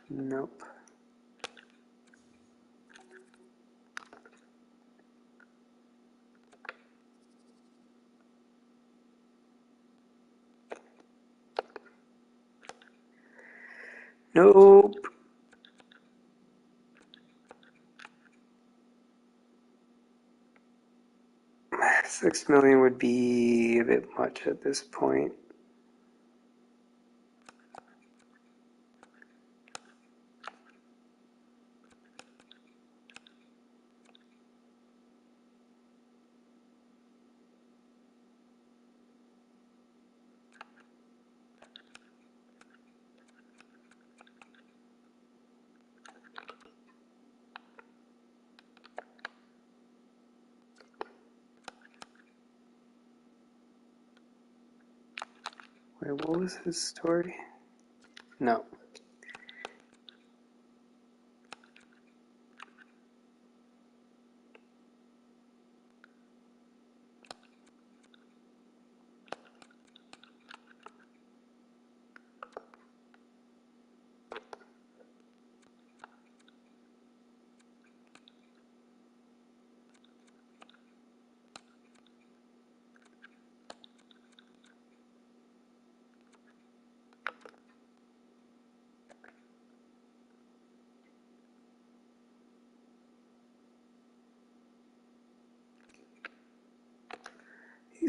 Nope. Nope. $6 million would be a bit much at this point. Wait, what was his story? No.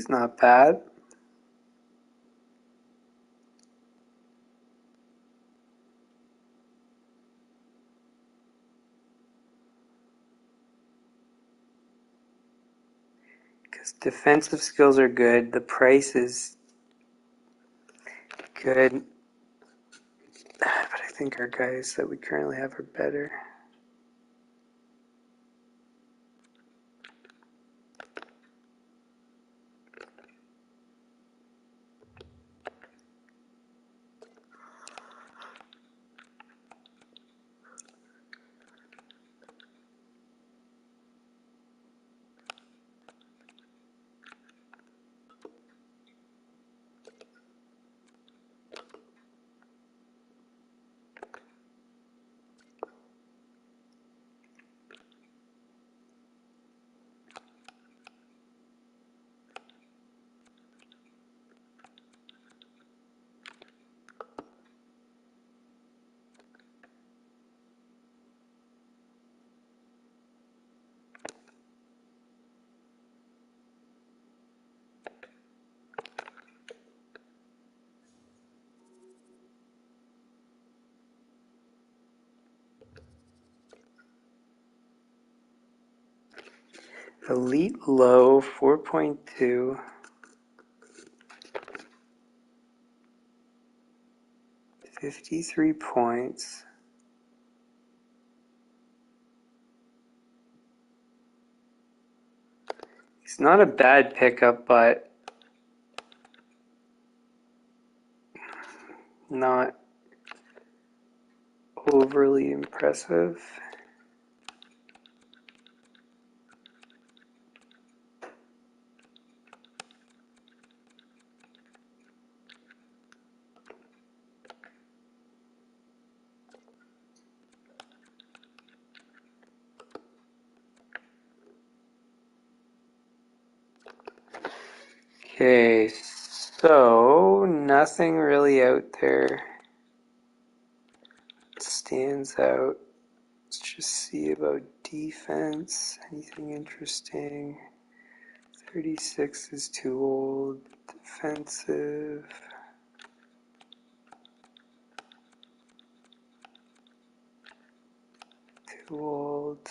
He's not bad. Because defensive skills are good. The price is good. But I think our guys that we currently have are better. Elite low, 4.2. 53 points. He's not a bad pickup, but not overly impressive. Okay, so nothing really out there stands out. Let's just see about defense. Anything interesting? 36 is too old. Defensive. Too old.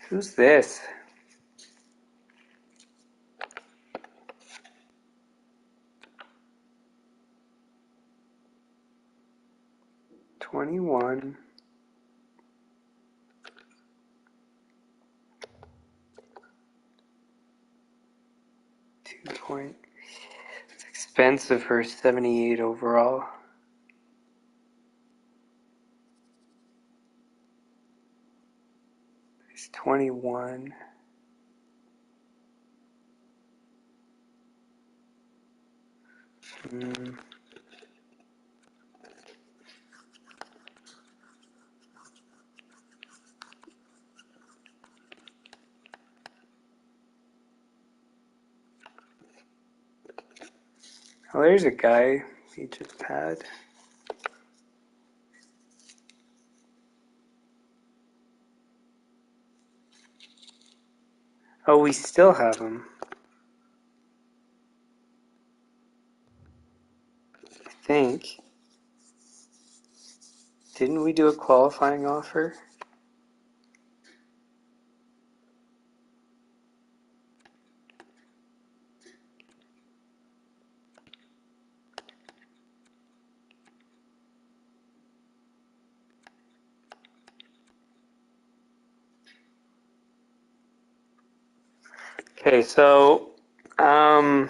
Who's this? $21. 2 point. It's expensive for 78 overall. It's 21. Oh, there's a guy we just had. Oh, we still have him. I think. Didn't we do a qualifying offer? Okay, so nothing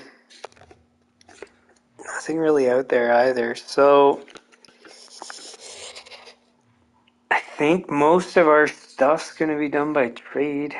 really out there either. So I think most of our stuff's going to be done by trade.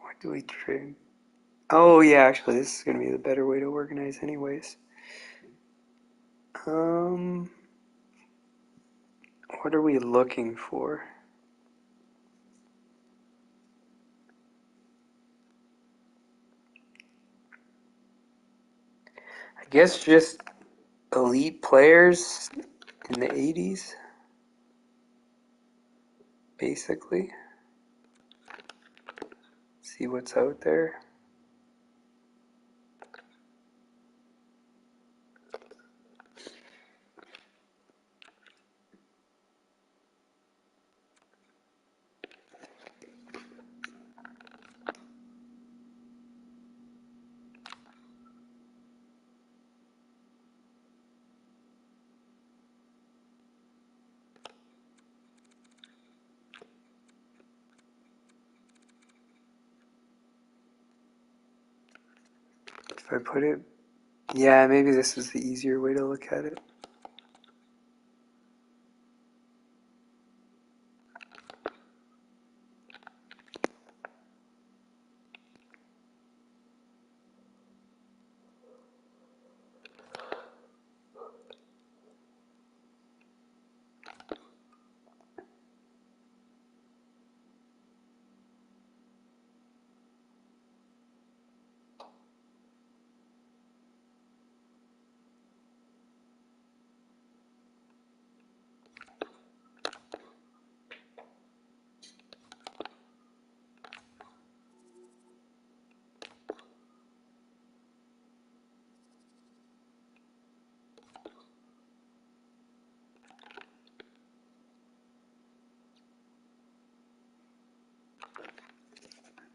What do we trade? Oh yeah, actually this is going to be the better way to organize anyways. What are we looking for? I guess just elite players in the 80s, basically. See what's out there. If I put it, yeah, maybe this is the easier way to look at it.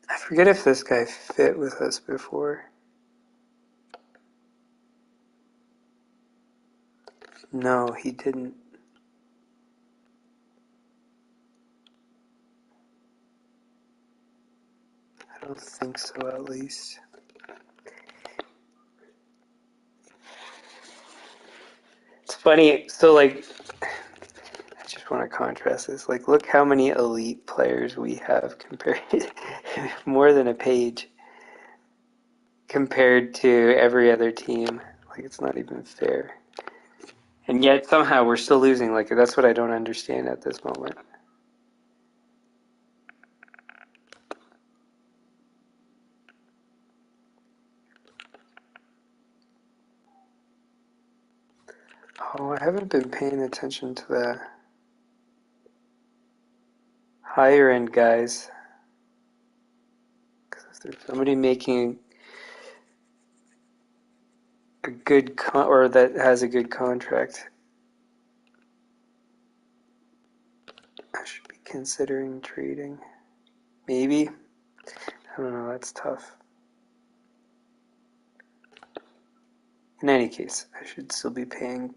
I forget if this guy fit with us before. No, he didn't. I don't think so, at least. It's funny, so like, I just want to contrast this. Like, look how many elite players we have compared to more than a page compared to every other team. Like, it's not even fair. And yet, somehow, we're still losing. Like, that's what I don't understand at this moment. Oh, I haven't been paying attention to the higher end guys. Because if there's somebody making a good or that has a good contract, I should be considering trading. Maybe. I don't know, that's tough. In any case, I should still be paying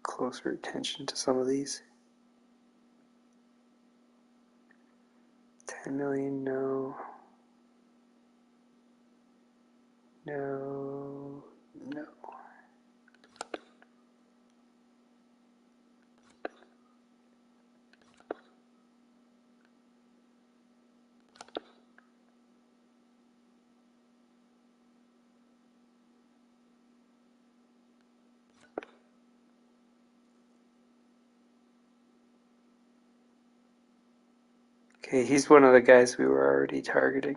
closer attention to some of these. 10 million, no. No. No. Okay, he's one of the guys we were already targeting.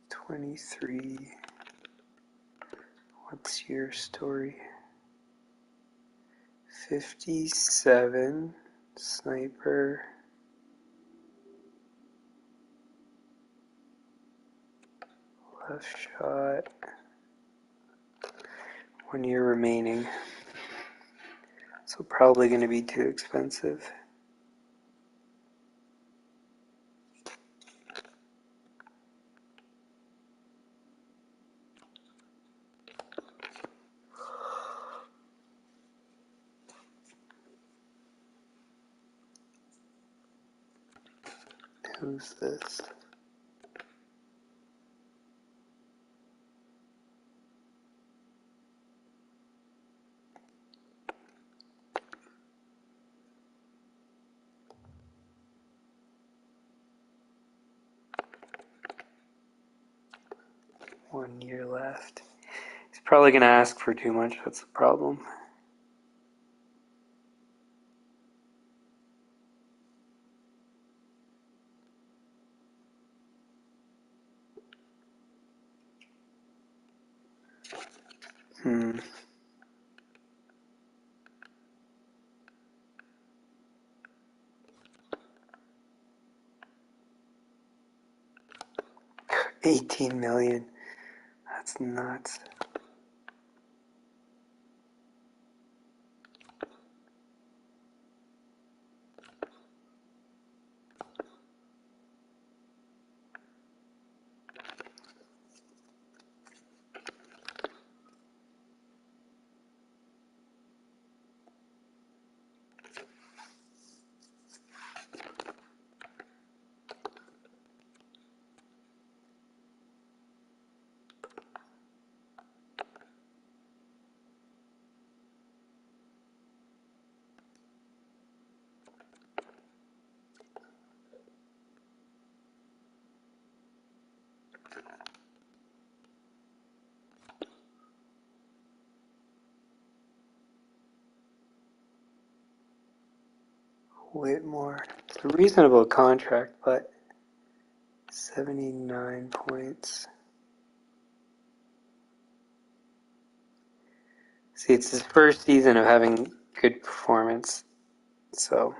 23. What's your story? 57. Sniper. Left shot. 1 year remaining. So probably going to be too expensive. Who's this? One year left. He's probably going to ask for too much. That's the problem. Hmm. $18 million. That's nuts. Whitmore. It's a reasonable contract, but 79 points. See, it's his first season of having good performance, so.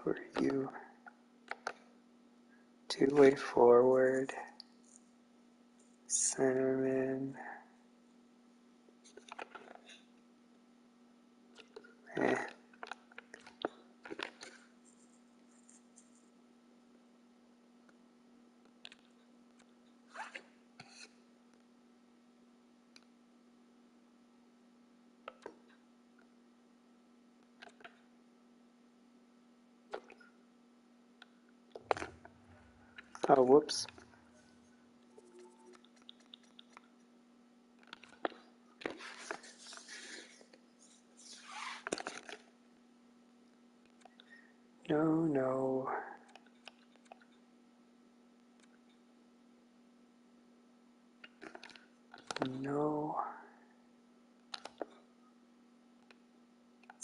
Who are you? Two-way forward. Centerman. Eh. Oh, whoops. No.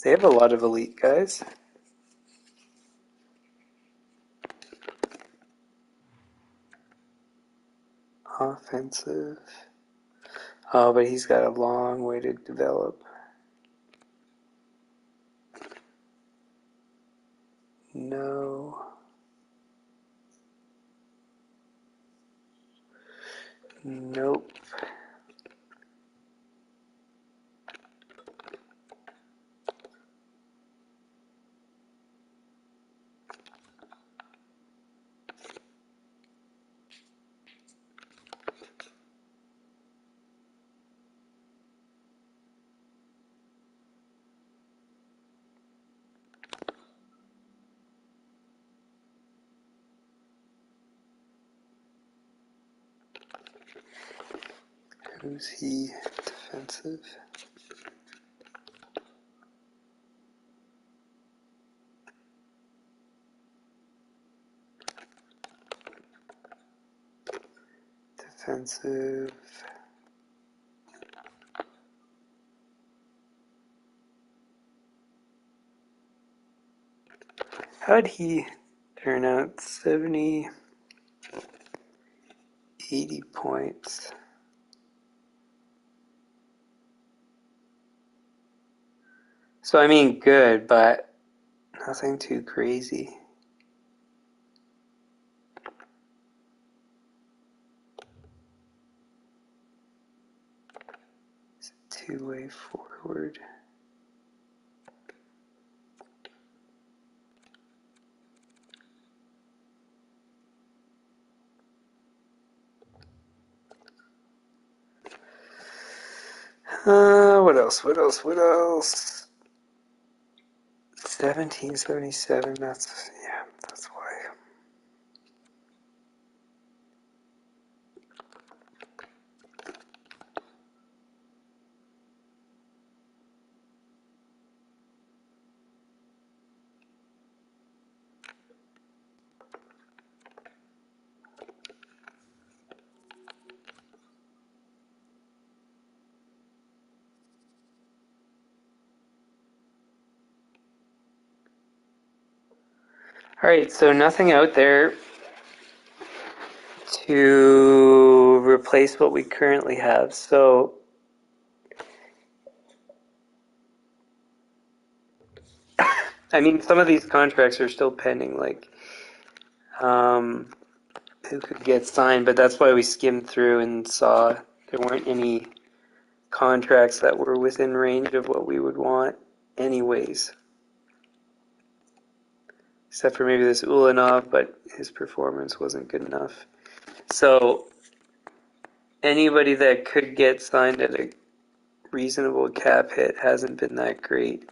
They have a lot of elite guys. Offensive. Oh, but he's got a long way to develop. No. Nope. Who's he? Defensive. Defensive. How'd he turn out? 78 80 points. So, I mean, good, but nothing too crazy. It's a two-way forward. What else? 1777, that's why. Alright, so nothing out there to replace what we currently have. So I mean, some of these contracts are still pending, like who could get signed, but that's why we skimmed through and saw there weren't any contracts that were within range of what we would want anyways. Except for maybe this Ulanov, but his performance wasn't good enough. So anybody that could get signed at a reasonable cap hit hasn't been that great.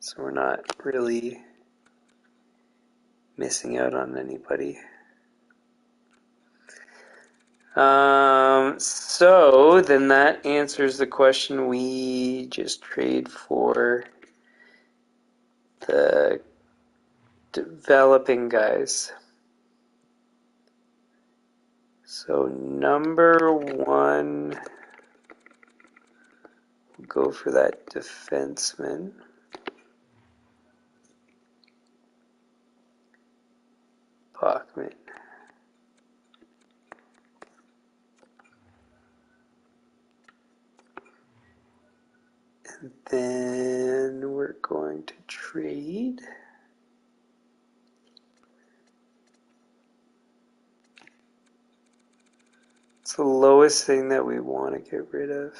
So we're not really missing out on anybody. So then that answers the question. We just trade for the developing guys. So number one, go for that defenseman. Bachman. And then we're going to trade it's the lowest thing that we want to get rid of.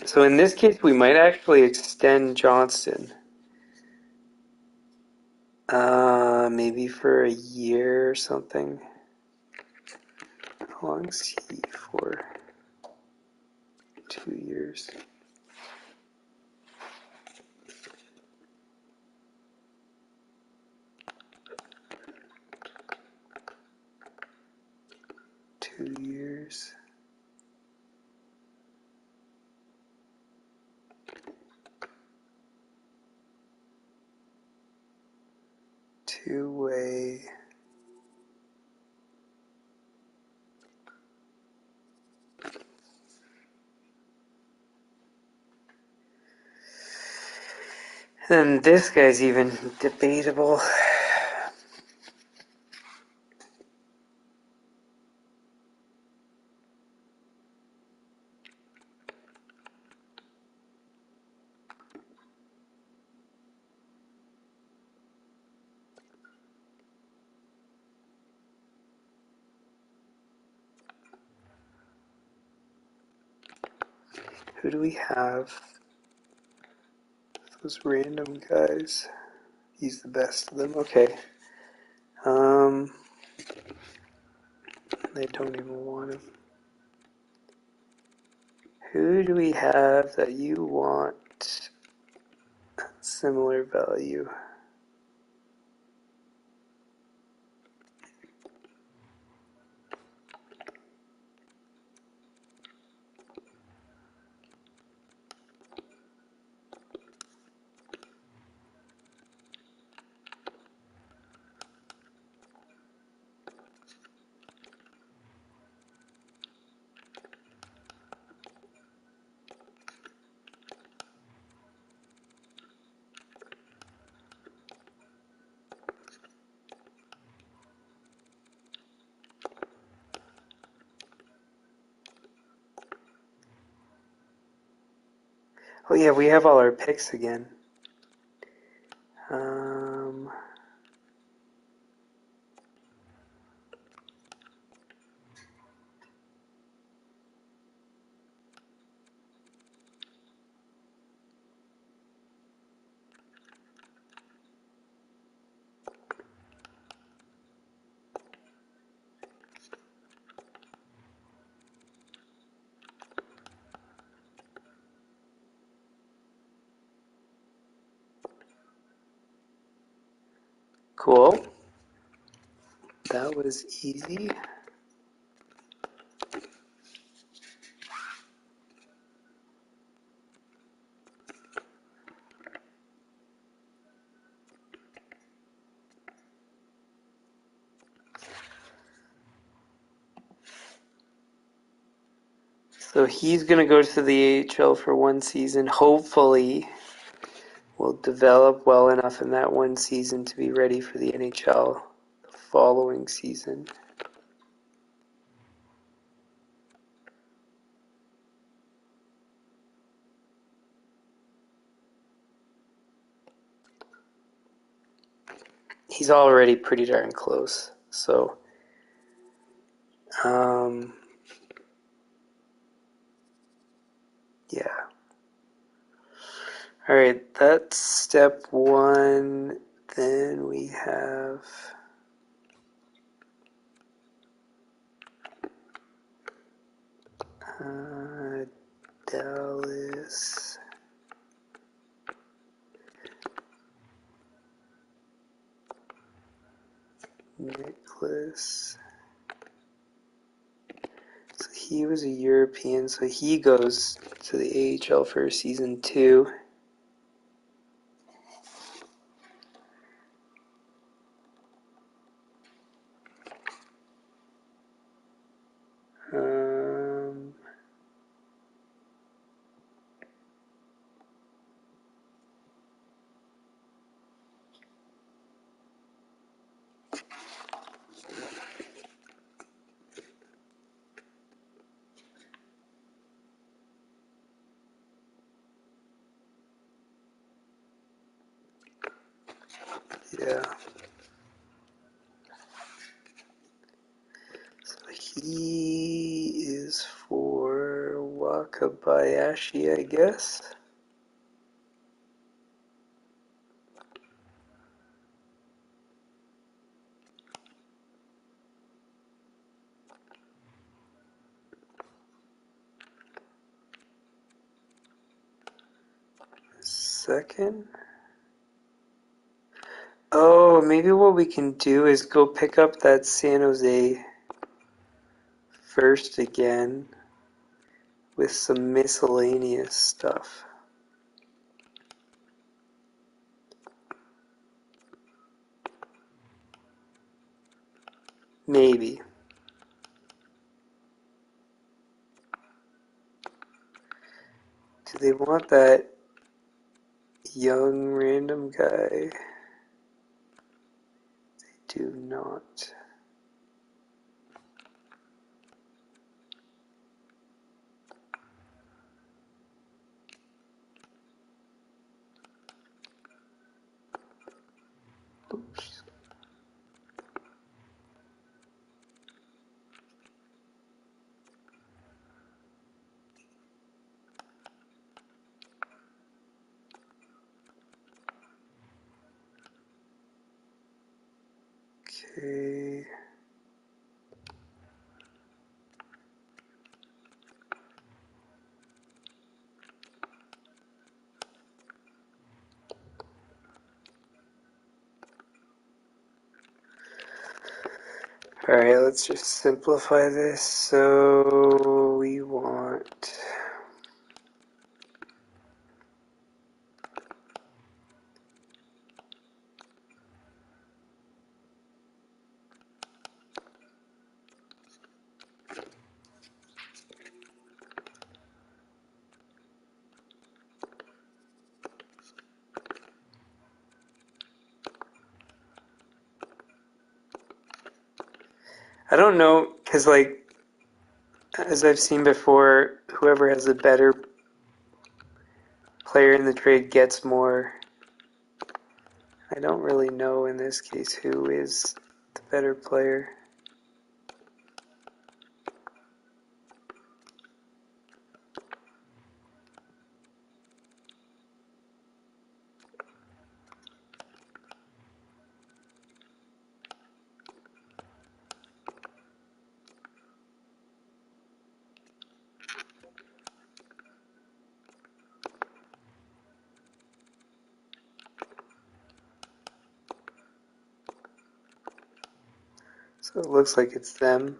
So in this case, we might actually extend Johnston. Maybe for a year or something. How long is he for? 2 years. Two years. Two-way. And this guy's even debatable. Who do we have? Those random guys. He's the best of them. Okay. They don't even want him. Who do we have that you want similar value? Oh yeah, we have all our picks again. Um, cool. That was easy. So he's going to go to the AHL for one season. Hopefully, will develop well enough in that one season to be ready for the NHL the following season. He's already pretty darn close. So, yeah. All right, that's step one. Then we have Dallas. Nicholas. So he was a European, so he goes to the AHL for season 2. Yeah. So he is for Wakabayashi, I guess. Second. Oh, maybe what we can do is go pick up that San Jose first again with some miscellaneous stuff. Maybe. Do they want that young random guy? They do not. Oops. Okay. Alright, let's just simplify this. So we want I don't know, because like as I've seen before, whoever has a better player in the trade gets more. I don't really know in this case who is the better player. So it looks like it's them.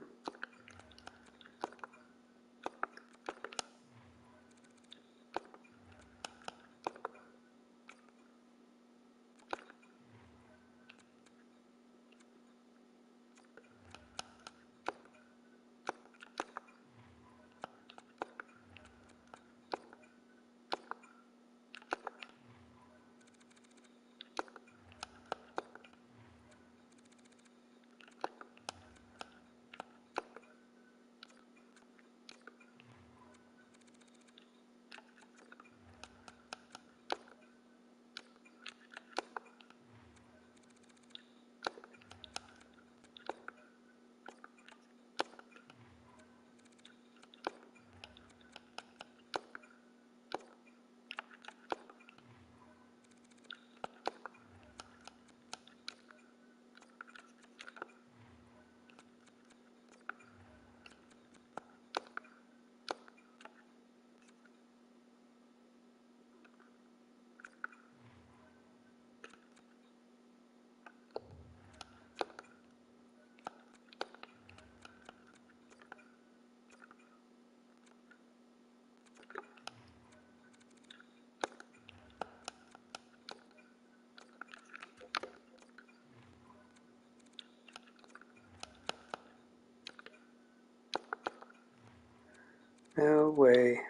No way.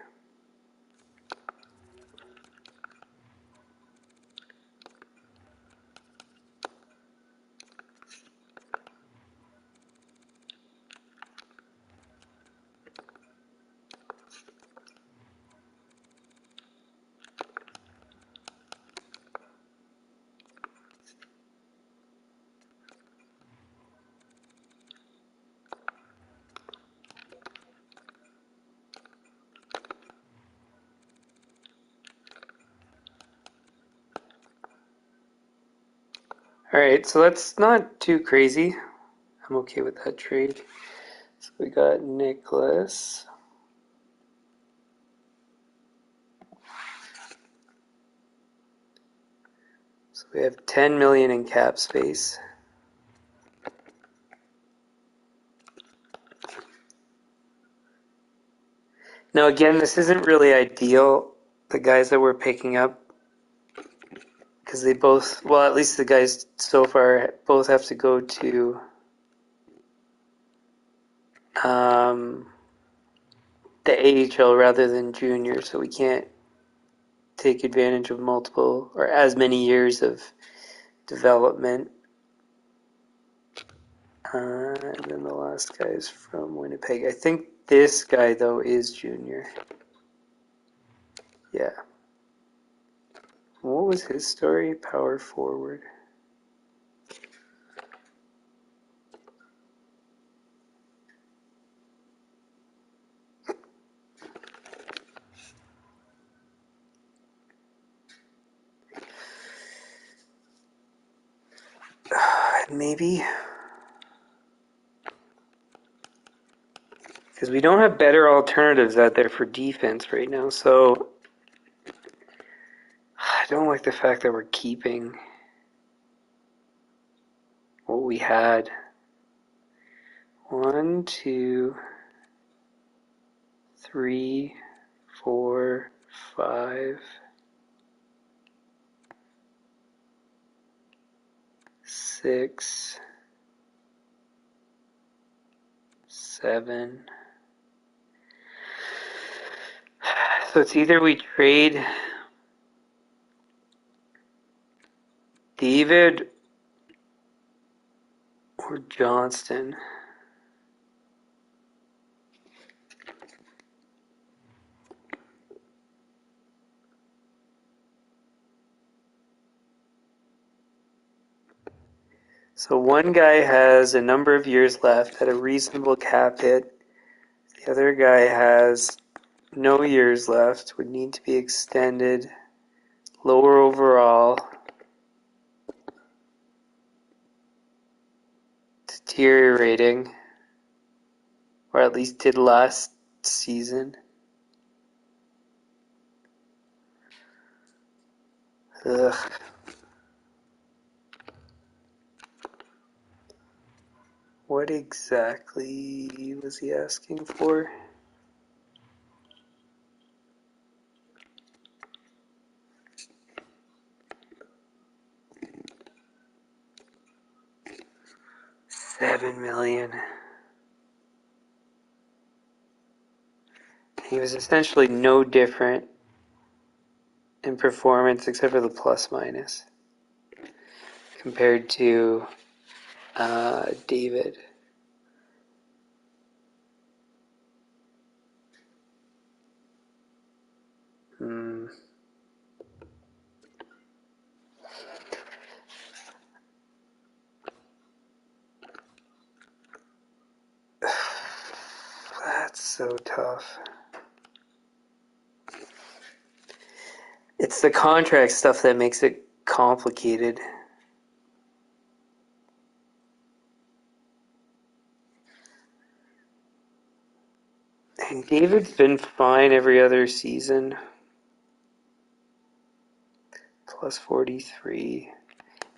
Alright, so that's not too crazy. I'm okay with that trade. So we got Nicholas. So we have 10 million in cap space. Now again, this isn't really ideal, the guys that we're picking up, because they both, well, at least the guys so far both have to go to the AHL rather than junior, so we can't take advantage of multiple or as many years of development. And then the last guy is from Winnipeg. I think this guy, though, is junior. Yeah. What was his story? Power forward. Maybe. Because we don't have better alternatives out there for defense right now, so I don't like the fact that we're keeping what we had. 1, 2, 3, 4, 5, 6, 7. So it's either we trade David or Johnston. So one guy has a number of years left at a reasonable cap hit. The other guy has no years left, would need to be extended, lower overall, deteriorating, or at least did last season. Ugh. What exactly was he asking for? $7 million. He was essentially no different in performance except for the plus minus compared to David. That's so tough. It's the contract stuff that makes it complicated. And David's been fine every other season. Plus 43.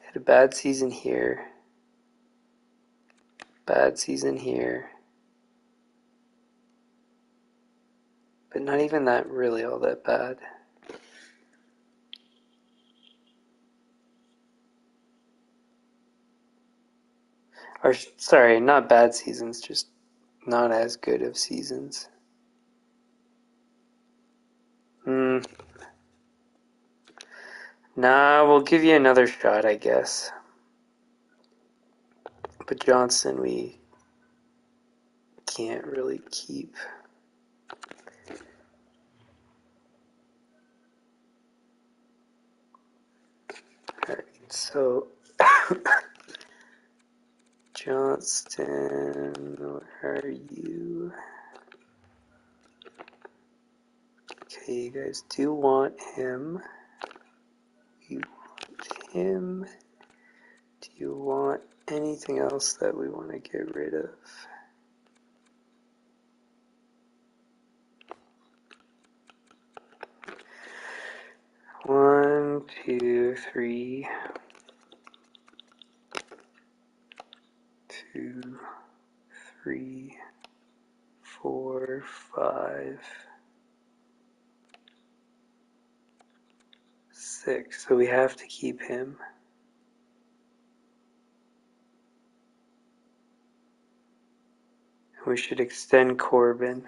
Had a bad season here. Bad season here. But not even that really all that bad. Or, sorry, not bad seasons, just not as good of seasons. Nah, we'll give you another shot, I guess. But Johnson, we can't really keep. Alright, so Johnston, where are you? Okay, you guys do want him. You want him. Do you want anything else that we want to get rid of? 1, 2, 3. 2, 3, 4, 5, 6. So we have to keep him. We should extend Corbin.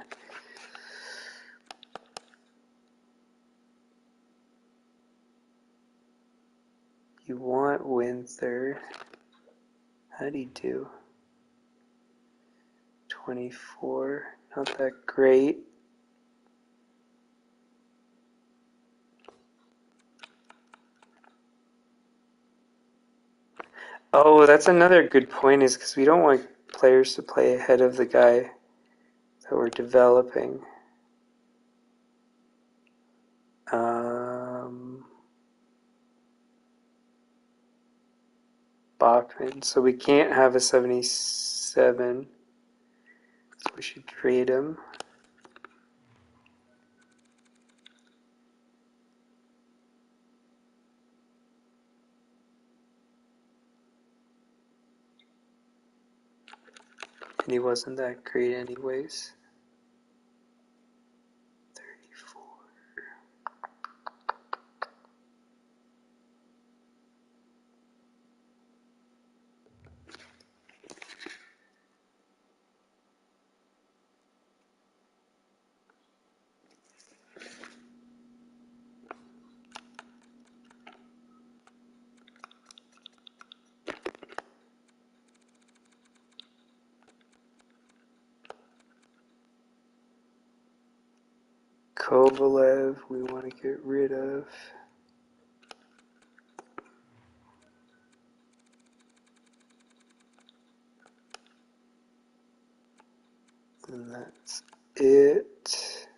You want Winther. How'd he do? 24. Not that great. Oh, that's another good point, is because we don't want players to play ahead of the guy that we're developing. Bachman. So we can't have a 77. So we should trade him. And he wasn't that great anyways. 34. Kovalev, we want to get rid of. that's it.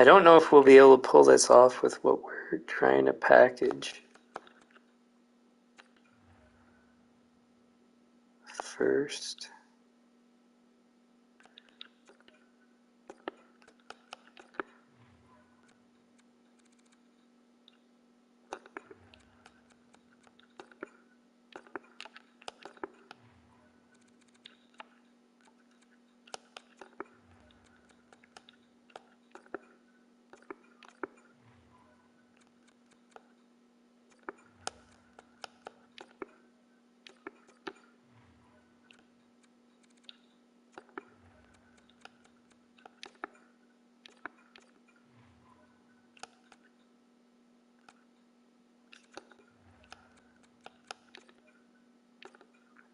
I don't know if we'll be able to pull this off with what we're trying to package first.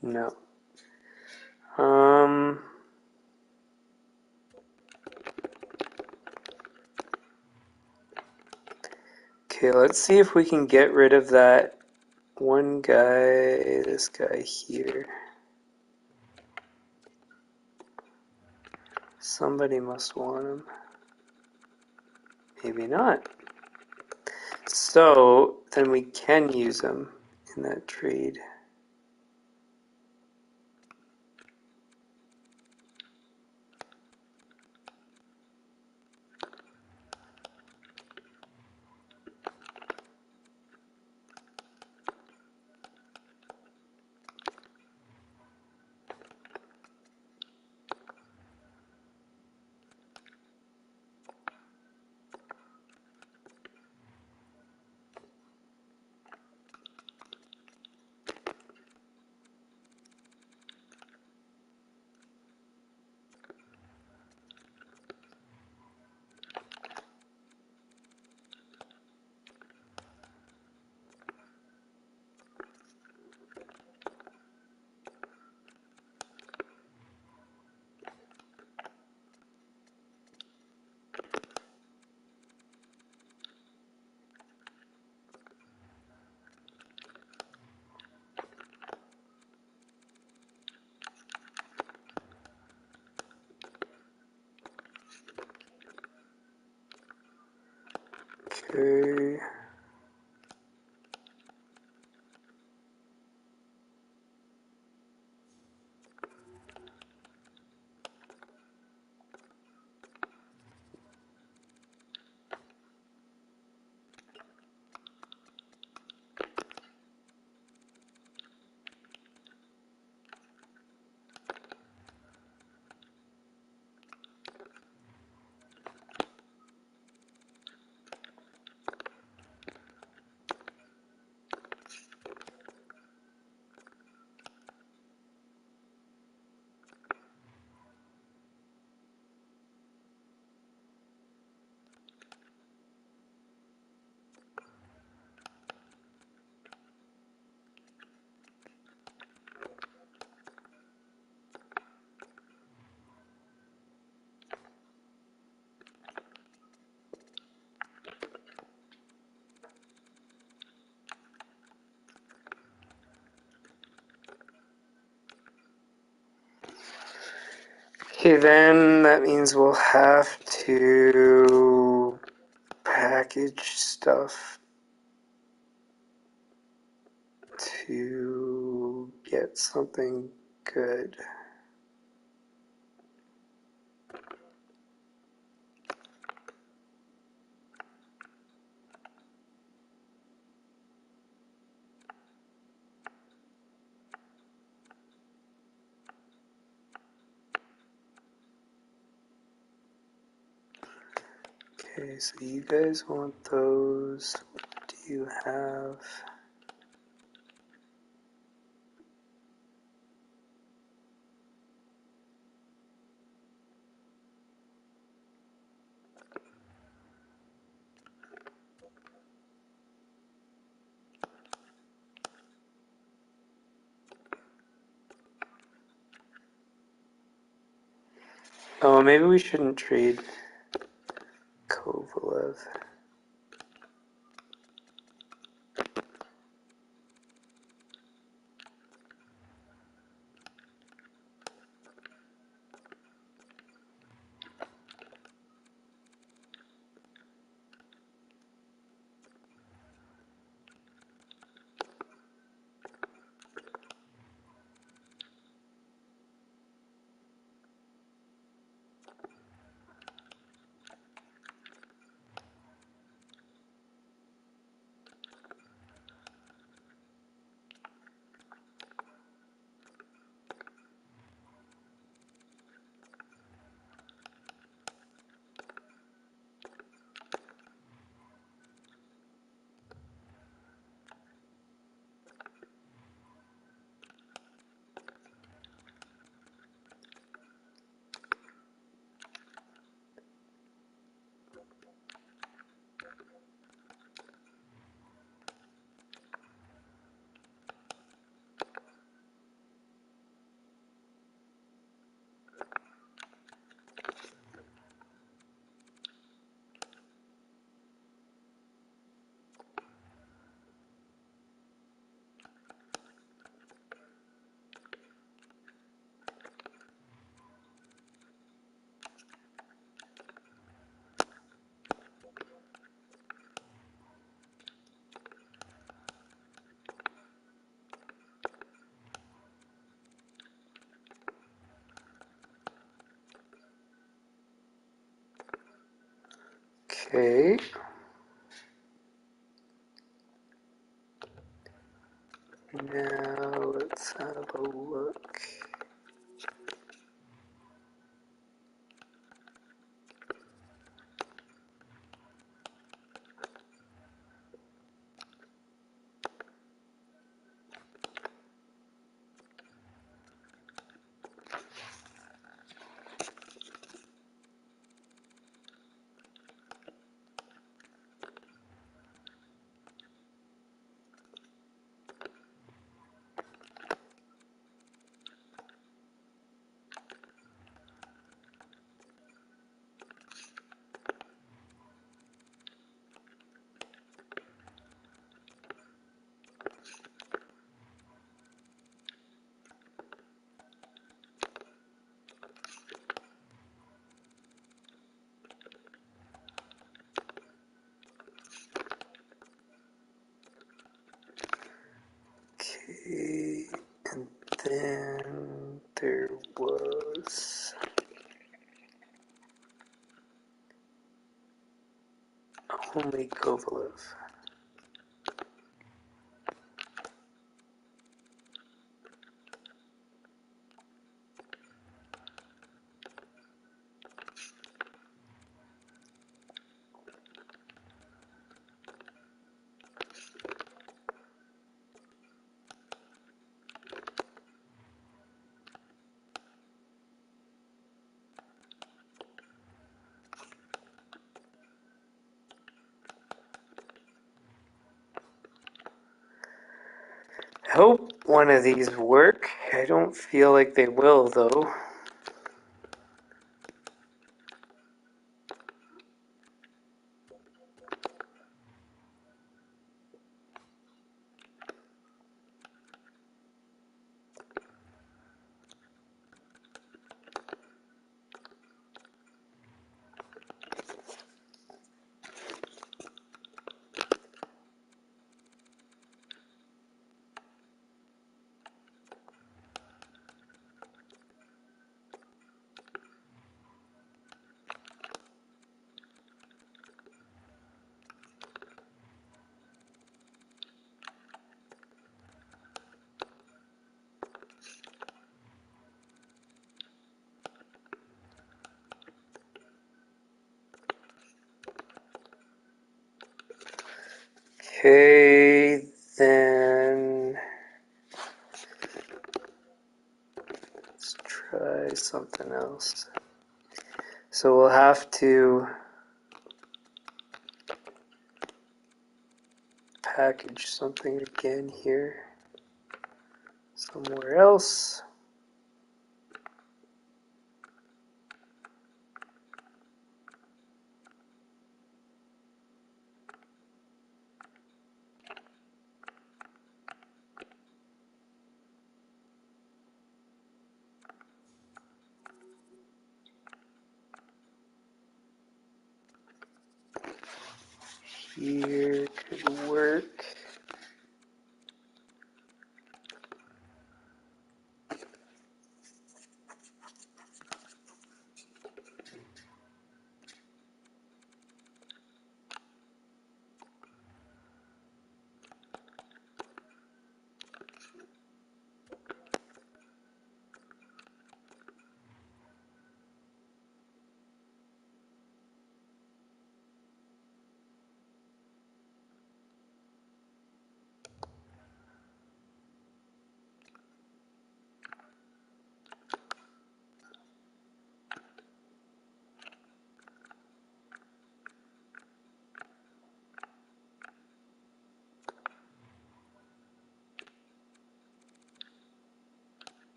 No. Okay, let's see if we can get rid of that one guy, this guy here. Somebody must want him. Maybe not. So, then we can use him in that trade. Okay. Okay, then that means we'll have to package stuff to get something good. Okay, so you guys want those. you have oh, maybe we shouldn't trade Kovalev. Okay. Now let's have a look. Okay, and then there was only Kovalev. I hope one of these work. I don't feel like they will, though. Okay, then let's try something else. So we'll have to package something again here somewhere else. Here could work.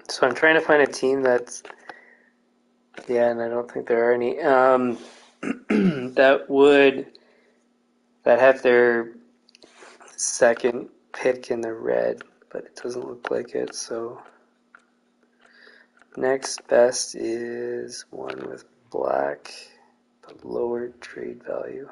So I'm trying to find a team that's, yeah, and I don't think there are any, that have their second pick in the red, but it doesn't look like it, so next best is one with black, but lower trade value.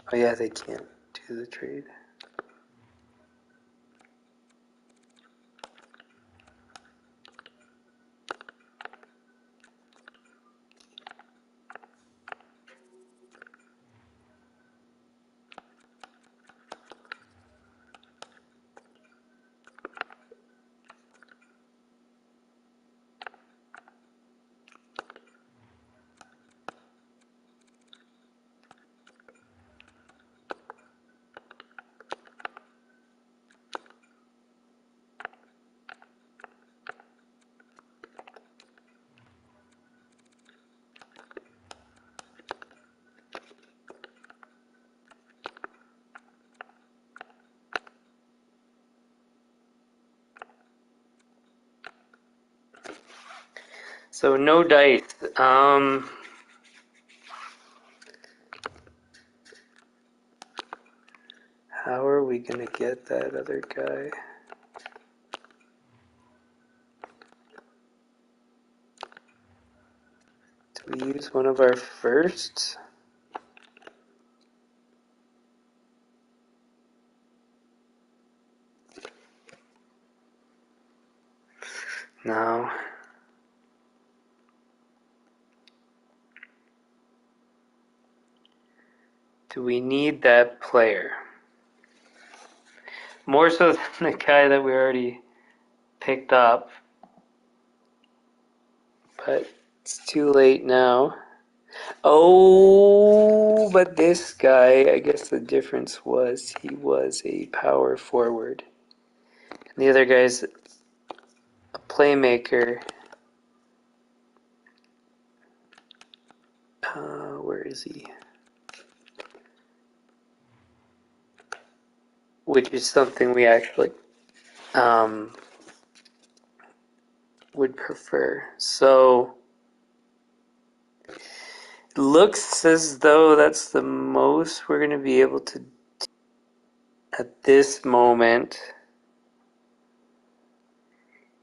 Oh yeah, they can't do the trade. So no dice. How are we gonna get that other guy? Do we use one of our firsts? No. Do we need that player? More so than the guy that we already picked up. But it's too late now. Oh, but this guy, I guess the difference was he was a power forward. And the other guy's a playmaker. Where is he? Which is something we actually would prefer. So it looks as though that's the most we're going to be able to do at this moment.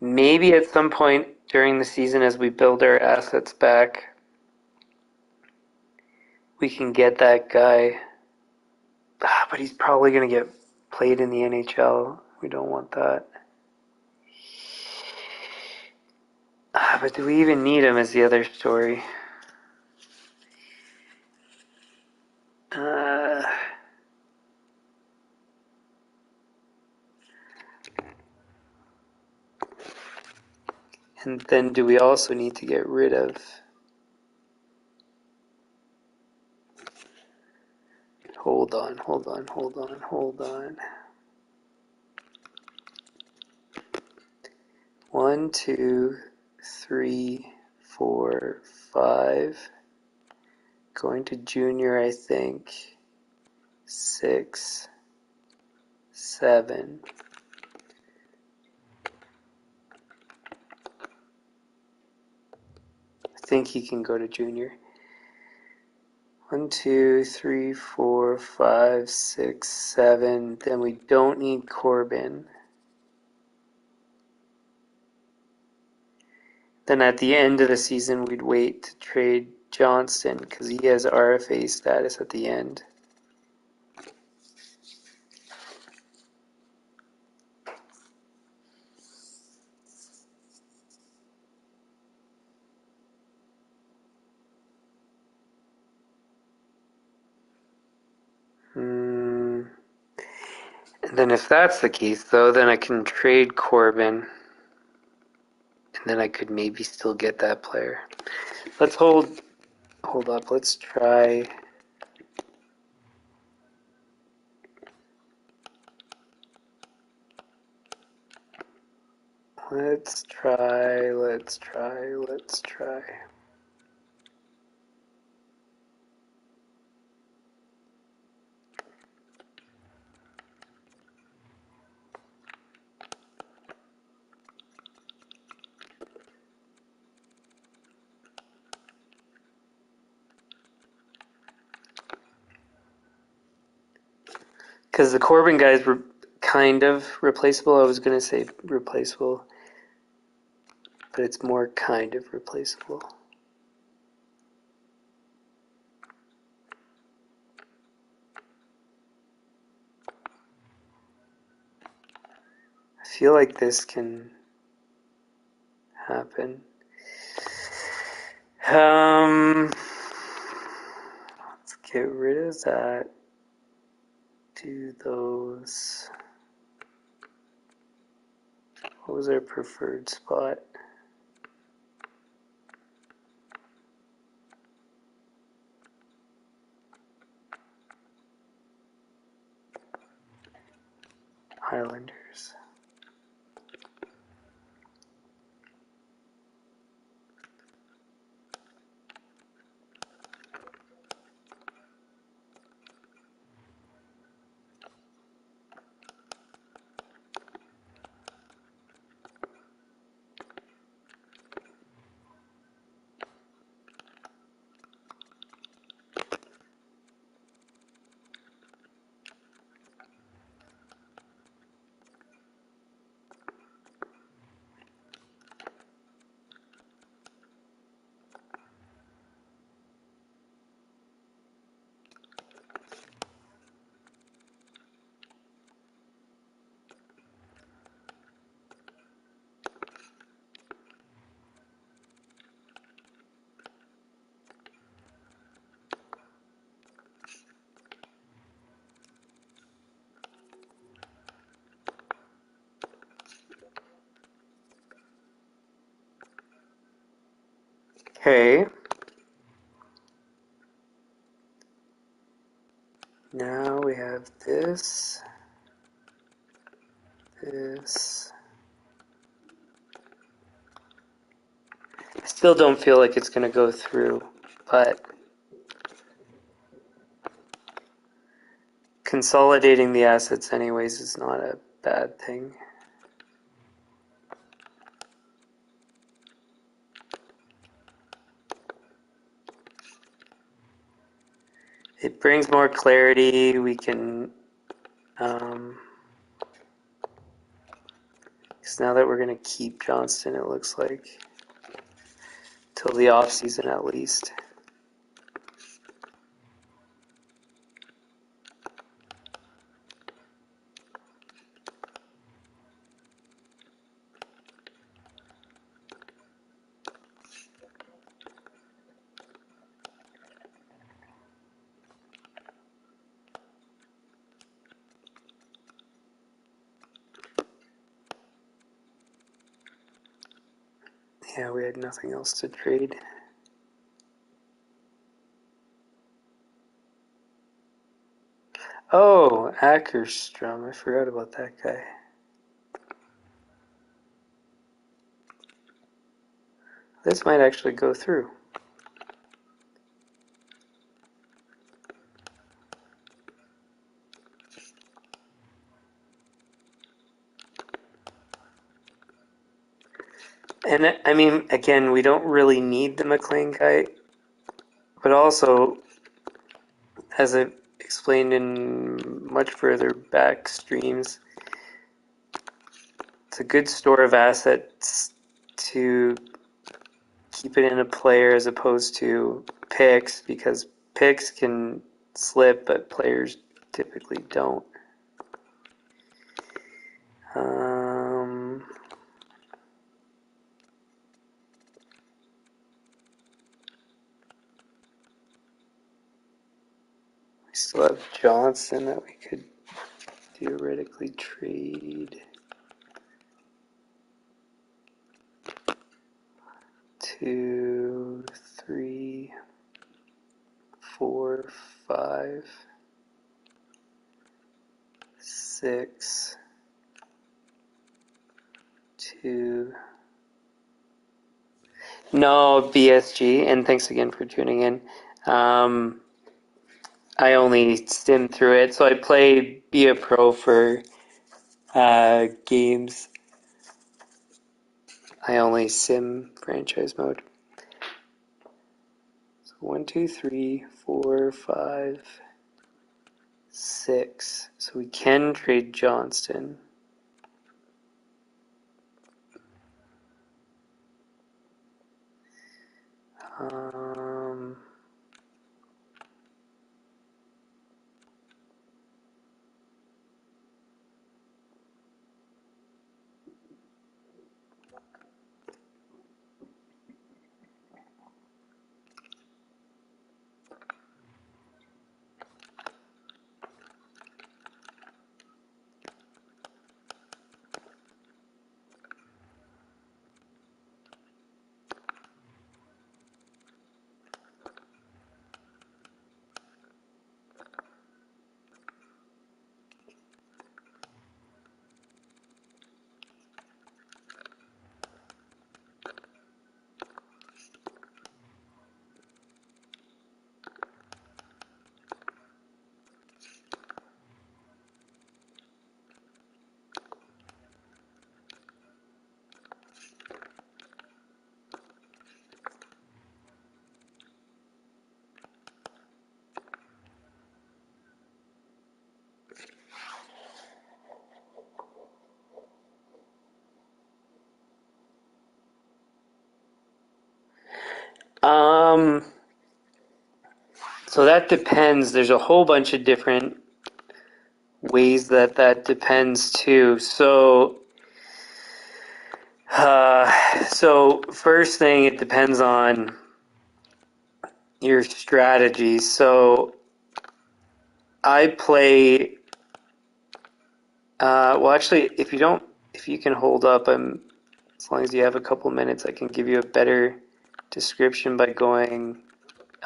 Maybe at some point during the season as we build our assets back, we can get that guy. But he's probably going to get played in the NHL. We don't want that. But do we even need him is the other story. And then do we also need to get rid of... Hold on. 1, 2, 3, 4, 5. Going to junior, I think. 6, 7. I think he can go to junior. 1, 2, 3, 4, 5, 6, 7. Then we don't need Corbin. Then at the end of the season, we'd wait to trade Johnston because he has RFA status at the end. And then if that's the case, though, then I can trade Corbin. And then I could maybe still get that player. Let's hold up. Let's try... Let's try. Because the Corbin guys were kind of replaceable. I was going to say replaceable, but it's more kind of replaceable. I feel like this can happen. Let's get rid of that. Do those. What was our preferred spot? Islanders. Okay. Now we have this. I still don't feel like it's going to go through, but consolidating the assets anyways is not a bad thing. it brings more clarity. We can, because now that we're going to keep Johnston, it looks like, till the offseason at least. Yeah, we had nothing else to trade. Oh, Ackerstrom. I forgot about that guy. This might actually go through. And I mean, again, we don't really need the McLean guy, but also, as I explained in much further back streams, it's a good store of assets to keep it in a player as opposed to picks, because picks can slip, but players typically don't. We still have Johnson that we could theoretically trade. 2, 3, 4, 5, 6, 2. No, BSG, and thanks again for tuning in. I only stim through it, so I play Be a Pro for games. I only sim franchise mode. So 1, 2, 3, 4, 5, 6. So we can trade Johnston. So that depends. There's a whole bunch of different ways that depends too. So first thing, it depends on your strategy. So I play. Well, actually, if you can hold up, as long as you have a couple minutes, I can give you a better description by going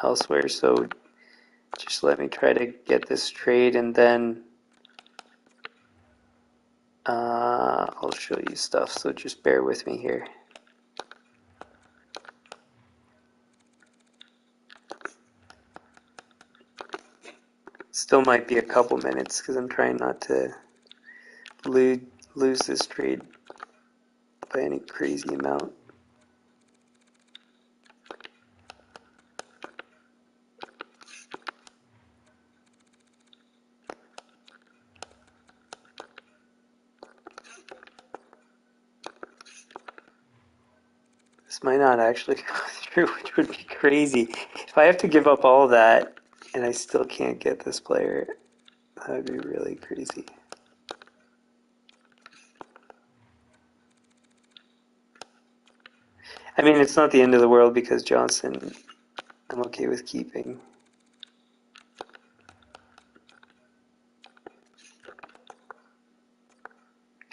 elsewhere. So just let me try to get this trade, and then I'll show you stuff. So just bear with me here. Still might be a couple minutes because I'm trying not to lose this trade by any crazy amount. This might not actually go through, which would be crazy. If I have to give up all that and I still can't get this player, that would be really crazy. I mean, it's not the end of the world because Johnson, I'm okay with keeping.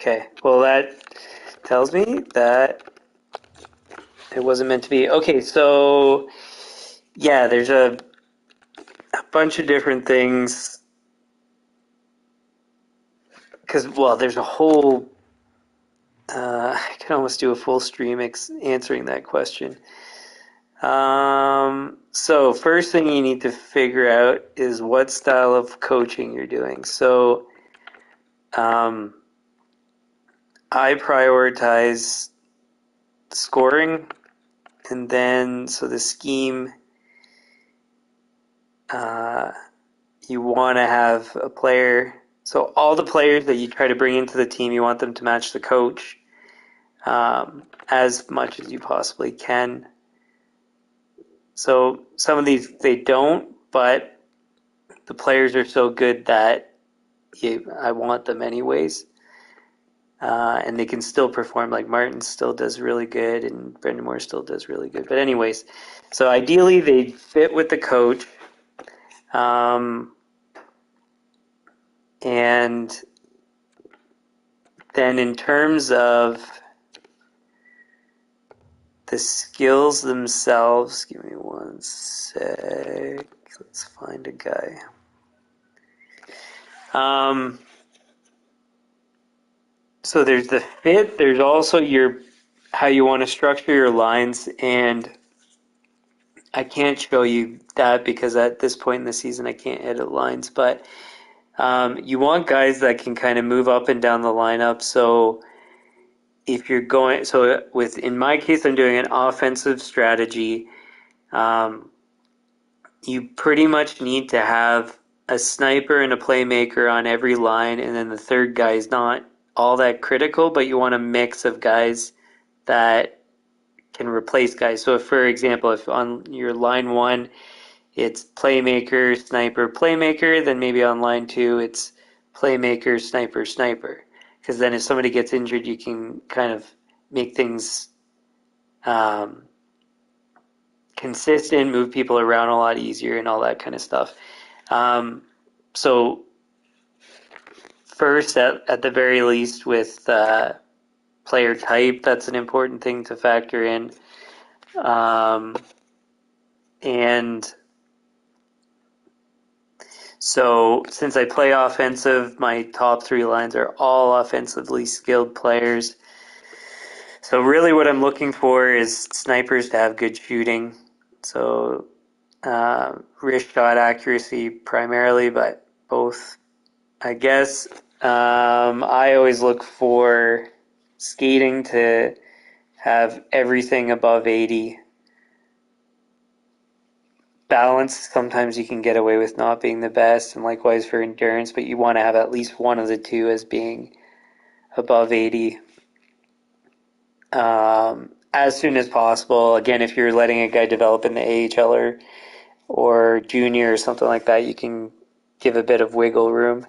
Okay, well that tells me that it wasn't meant to be. Okay, so yeah, there's a bunch of different things. Because, well, there's a whole... I can almost do a full stream answering that question. So first thing you need to figure out is what style of coaching you're doing. So I prioritize scoring, and then so the scheme, you want to have a player. So all the players that you try to bring into the team, you want them to match the coach as much as you possibly can. So some of these they don't, but the players are so good that I want them anyways. And they can still perform. Like Martin still does really good, and Brendan Moore still does really good. But anyways, so ideally they fit with the coach. And then in terms of the skills themselves, give me one sec. Let's find a guy. So there's the fit. There's also how you want to structure your lines, and I can't show you that because at this point in the season I can't edit lines. But you want guys that can kind of move up and down the lineup. So if you're going, in my case, I'm doing an offensive strategy. You pretty much need to have a sniper and a playmaker on every line, and then the third guy is not all that critical, but you want a mix of guys that can replace guys. So if, for example, if on your line one it's playmaker, sniper, playmaker, then maybe on line two it's playmaker, sniper, sniper. Because then if somebody gets injured, you can kind of make things consistent, move people around a lot easier and all that kind of stuff. So first, at the very least, with player type, that's an important thing to factor in. And so since I play offensive, my top three lines are all offensively skilled players. So really what I'm looking for is snipers to have good shooting. So wrist shot accuracy primarily, but both, I guess. I always look for skating to have everything above 80. Balance, sometimes you can get away with not being the best, and likewise for endurance, but you want to have at least one of the two as being above 80 as soon as possible. Again, if you're letting a guy develop in the AHL or junior or something like that, you can give a bit of wiggle room.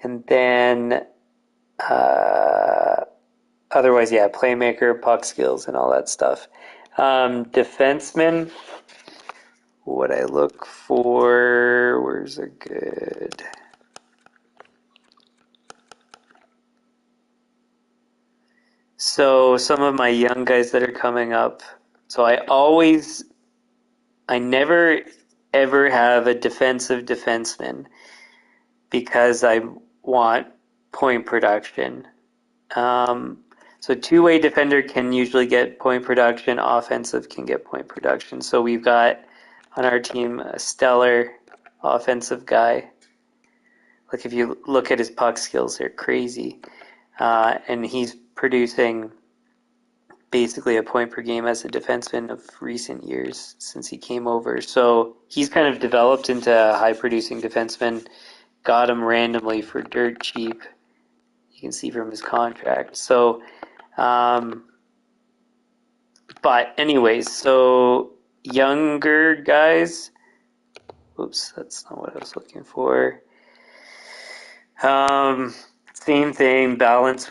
And then otherwise, yeah, playmaker, puck skills, and all that stuff. Defenseman, what I look for, where's a good... So some of my young guys that are coming up, so I never ever have a defensive defenseman because I want point production. So two-way defender can usually get point production, offensive can get point production. So we've got on our team a stellar offensive guy. Like if you look at his puck skills, they're crazy. And he's producing basically a point per game as a defenseman of recent years since he came over. So he's kind of developed into a high-producing defenseman. Got him randomly for dirt cheap. you can see from his contract. So, but anyways, so younger guys. Oops, that's not what I was looking for. Same thing, balance,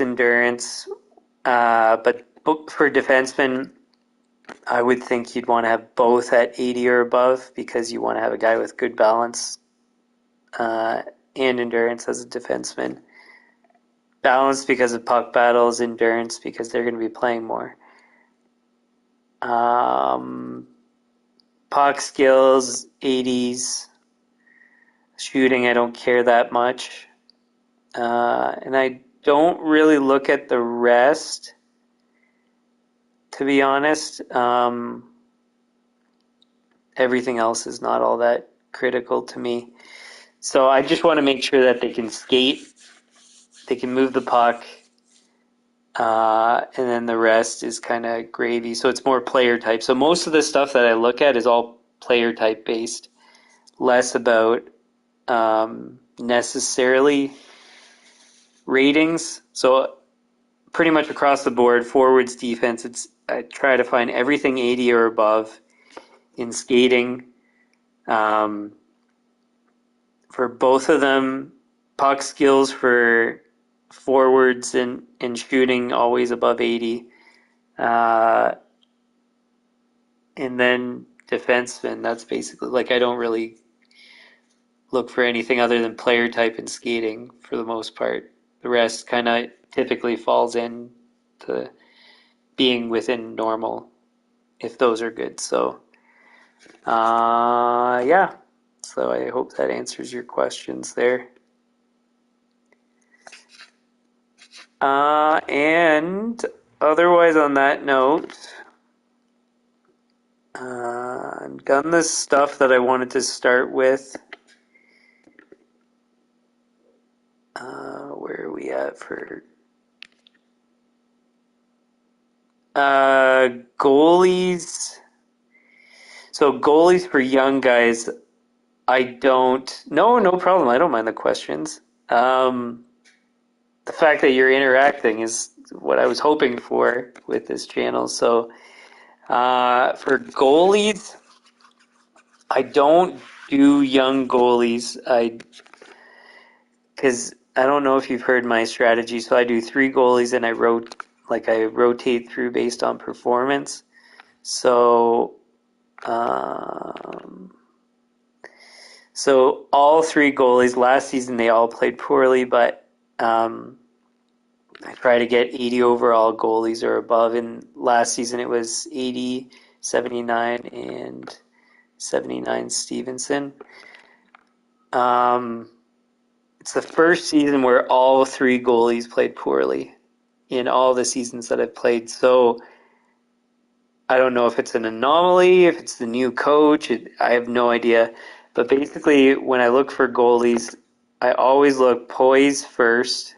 endurance. But for defensemen, I would think you'd want to have both at 80 or above because you want to have a guy with good balance and endurance as a defenseman. Balance because of puck battles, endurance because they're going to be playing more. Puck skills, 80s. Shooting, I don't care that much. And I don't really look at the rest, to be honest. Everything else is not all that critical to me. So I just want to make sure that they can skate, they can move the puck, and then the rest is kind of gravy. So it's more player type. So most of the stuff that I look at is all player type based, less about necessarily ratings. So pretty much across the board, forwards, defense, I try to find everything 80 or above. In skating, for both of them, puck skills for forwards and shooting always above 80. And then defensemen, that's basically, like, I don't really look for anything other than player type in skating for the most part. The rest kind of typically falls in to being within normal if those are good. So, yeah. So I hope that answers your questions there. And otherwise, on that note, I've done this stuff that I wanted to start with. Where are we at for goalies? So goalies for young guys, no problem. I don't mind the questions. The fact that you're interacting is what I was hoping for with this channel. So for goalies, I don't do young goalies. Because I don't know if you've heard my strategy. So I do 3 goalies and I rotate through based on performance. So so all 3 goalies last season, they all played poorly, but I try to get 80 overall goalies or above. And last season it was 80, 79, and 79 Stevenson. It's the first season where all 3 goalies played poorly in all the seasons that I've played. So I don't know if it's an anomaly, if it's the new coach. I have no idea. But basically, when I look for goalies, I always look poise first.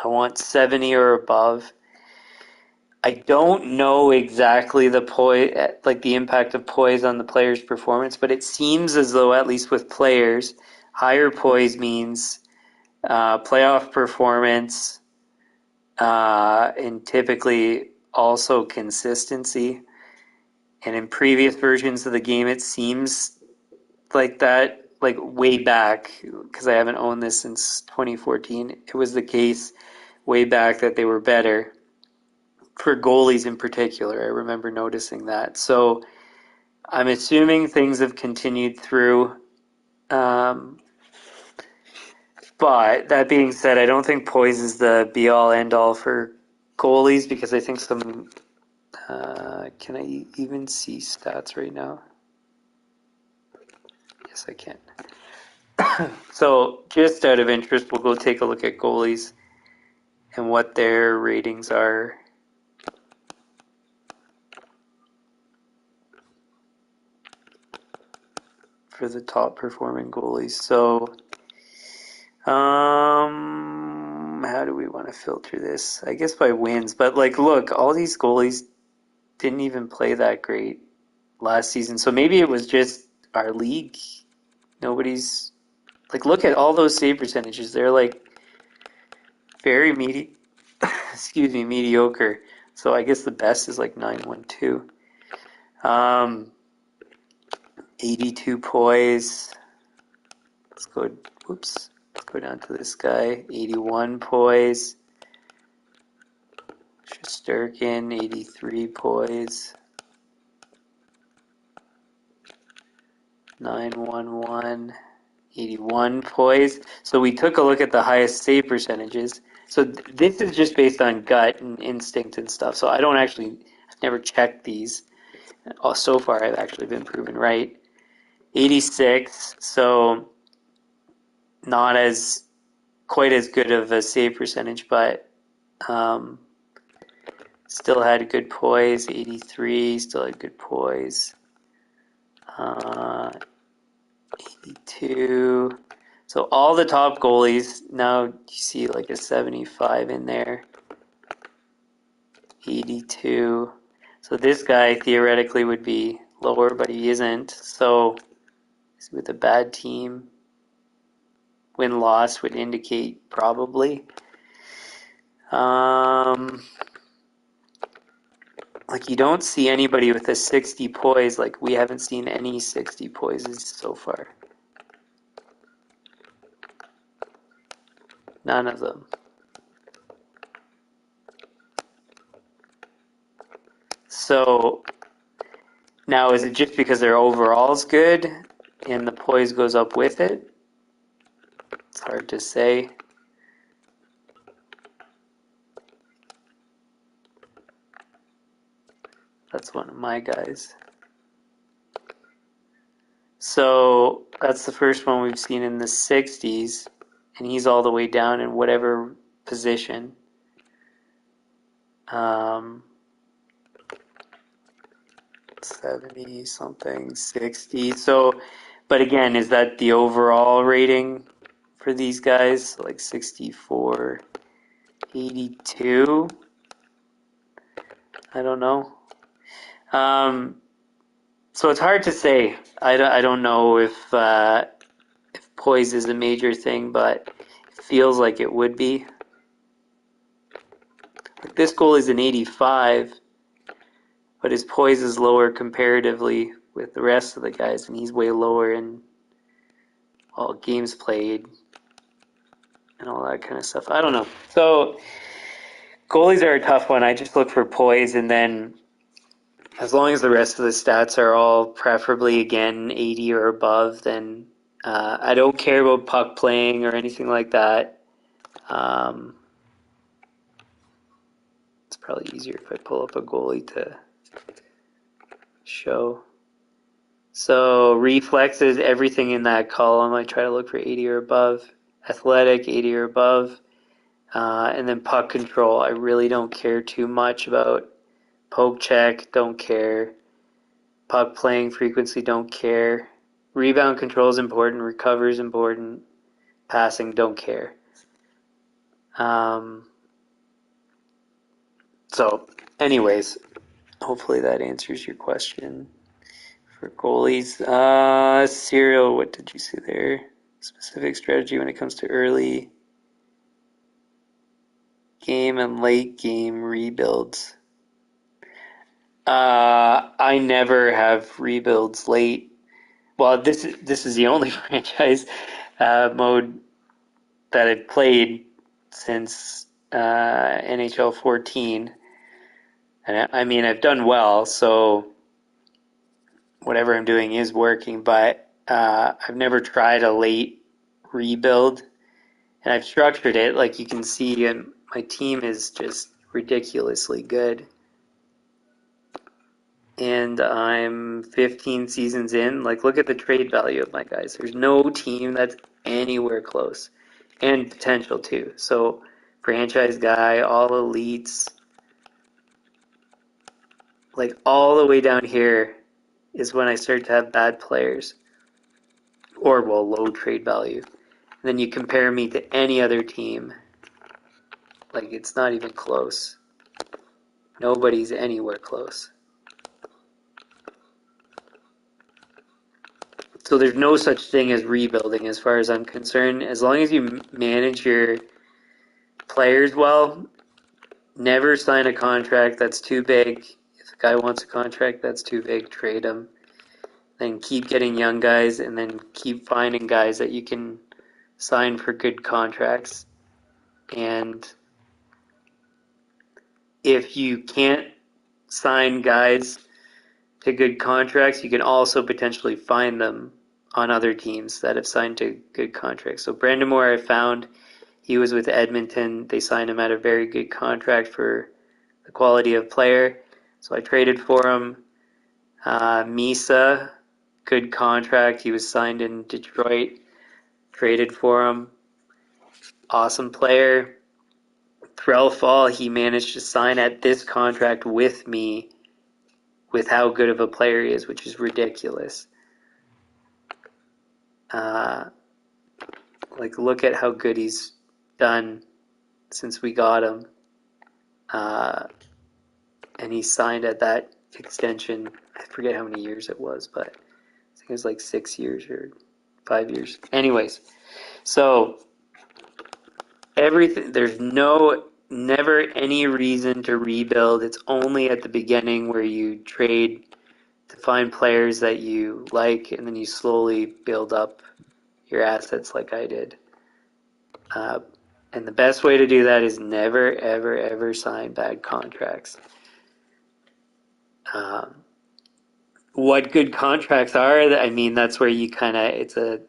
I want 70 or above. I don't know exactly the impact of poise on the player's performance, but it seems as though, at least with players, higher poise means playoff performance, and typically also consistency. And in previous versions of the game, it seems like that, like way back, because I haven't owned this since 2014, it was the case way back that they were better. For goalies in particular, I remember noticing that. So I'm assuming things have continued through. But that being said, I don't think poise is the be-all, end-all for goalies because I think some... can I even see stats right now? Yes, I can. So just out of interest, we'll go take a look at goalies and what their ratings are. For the top performing goalies. So, how do we want to filter this? I guess by wins. But look, all these goalies didn't even play that great last season. So maybe it was just our league. Nobody's Like, look at all those save percentages. They're like very mediocre. So I guess the best is like 912. 82 poise. Let's go. Whoops. Let's go down to this guy. 81 poise. Shesterkin. 83 poise. 911. 81 poise. So we took a look at the highest save percentages. So this is just based on gut and instinct and stuff. So I don't actually, I've never checked these. So far, I've actually been proven right. 86, so not as quite as good of a save percentage, but still had good poise. 83, still had good poise. 82. So all the top goalies, now you see like a 75 in there. 82. So this guy theoretically would be lower, but he isn't. So with a bad team, win-loss would indicate probably. Like you don't see anybody with a 60 poise. Like we haven't seen any 60 poises so far. None of them. So now is it just because their overall's good and the poise goes up with it? It's hard to say. That's one of my guys. So that's the first one we've seen in the 60s, and he's all the way down in whatever position. 70 something, 60. So, but again, is that the overall rating for these guys? So like 64, 82. I don't know. So it's hard to say. I don't know if poise is a major thing, but it feels like it would be. Like this goal is an 85, but his poise is lower comparatively with the rest of the guys, and he's way lower in all games played and all that kind of stuff. I don't know. So goalies are a tough one. I just look for poise, and then as long as the rest of the stats are all preferably, again, 80 or above, then I don't care about puck playing or anything like that. It's probably easier if I pull up a goalie to show. So reflexes, everything in that column, I try to look for 80 or above. Athletic, 80 or above. And then puck control, I really don't care too much about. Poke check, don't care. Puck playing frequency, don't care. Rebound control is important. Recover is important. Passing, don't care. So, anyways, hopefully that answers your question for goalies. Serial, what did you see there? Specific strategy when it comes to early game and late game rebuilds. I never have rebuilds late. Well, this is the only franchise mode that I've played since NHL 14, and I mean I've done well, so whatever I'm doing is working. But I've never tried a late rebuild, and I've structured it like you can see, and my team is just ridiculously good. And I'm 15 seasons in. Like, look at the trade value of my guys. There's no team that's anywhere close. And potential, too. So, franchise guy, all elites. Like, all the way down here is when I start to have bad players. Or, well, low trade value. And then you compare me to any other team. Like, it's not even close. Nobody's anywhere close. So there's no such thing as rebuilding as far as I'm concerned. As long as you manage your players well, never sign a contract that's too big. If a guy wants a contract that's too big, trade him. Then keep getting young guys, and then keep finding guys that you can sign for good contracts. And if you can't sign guys to good contracts, you can also potentially find them on other teams that have signed to good contracts. So Brandon Moore, I found, he was with Edmonton. They signed him at a very good contract for the quality of player. So I traded for him. Misa, good contract. He was signed in Detroit. Traded for him. Awesome player. Throughout fall, he managed to sign at this contract with me with how good of a player he is, which is ridiculous. Look at how good he's done since we got him. And he signed at that extension. I forget how many years it was, but I think it was like 6 years or 5 years. Anyways, so everything, there's never any reason to rebuild. It's only at the beginning where you trade to find players that you like, and then you slowly build up your assets like I did. And the best way to do that is never, ever, ever sign bad contracts. What good contracts are, I mean, that's where you kind of,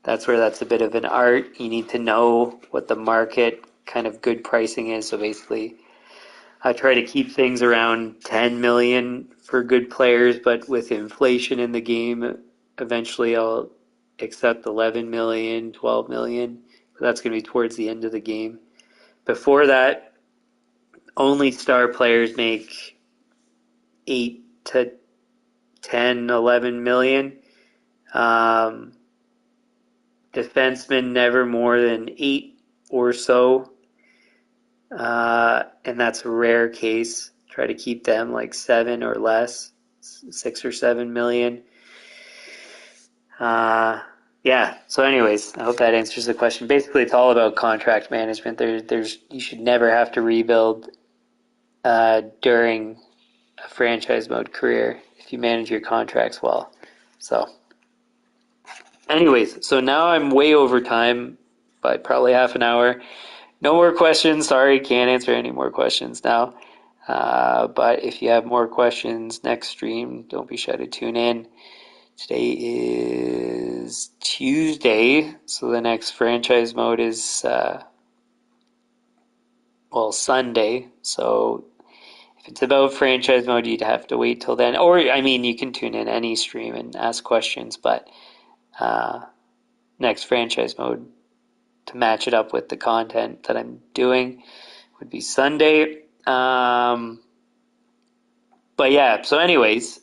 that's a bit of an art. You need to know what the market kind of good pricing is. So basically, I try to keep things around 10 million for good players, but with inflation in the game, eventually I'll accept 11 million, 12 million. But that's going to be towards the end of the game. Before that, only star players make 8 to 10, 11 million. Defensemen never more than 8 or so. And that's a rare case. Try to keep them like 7 or less, 6 or 7 million. Yeah. So, anyways, I hope that answers the question. Basically, it's all about contract management. You should never have to rebuild during a franchise mode career if you manage your contracts well. So, anyways, so now I'm way over time by probably half an hour. No more questions. Sorry, can't answer any more questions now. But if you have more questions next stream, don't be shy to tune in. Today is Tuesday, so the next franchise mode is, Sunday. So if it's about franchise mode, you'd have to wait till then. Or, I mean, you can tune in any stream and ask questions, but next franchise mode to match it up with the content that I'm doing would be Sunday. But yeah, so anyways,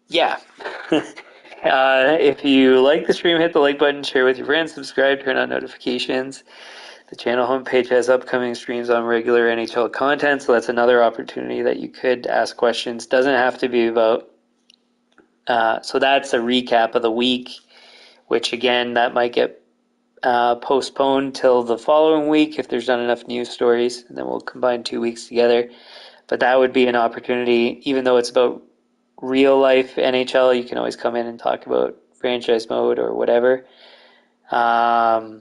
yeah. If you like the stream, hit the like button, share with your friends, subscribe, turn on notifications. The channel homepage has upcoming streams on regular NHL content, so that's another opportunity that you could ask questions. Doesn't have to be about. So that's a recap of the week, which again, that might get postponed till the following week if there's not enough news stories, and then we'll combine 2 weeks together. But that would be an opportunity, even though it's about real life NHL, you can always come in and talk about franchise mode or whatever. So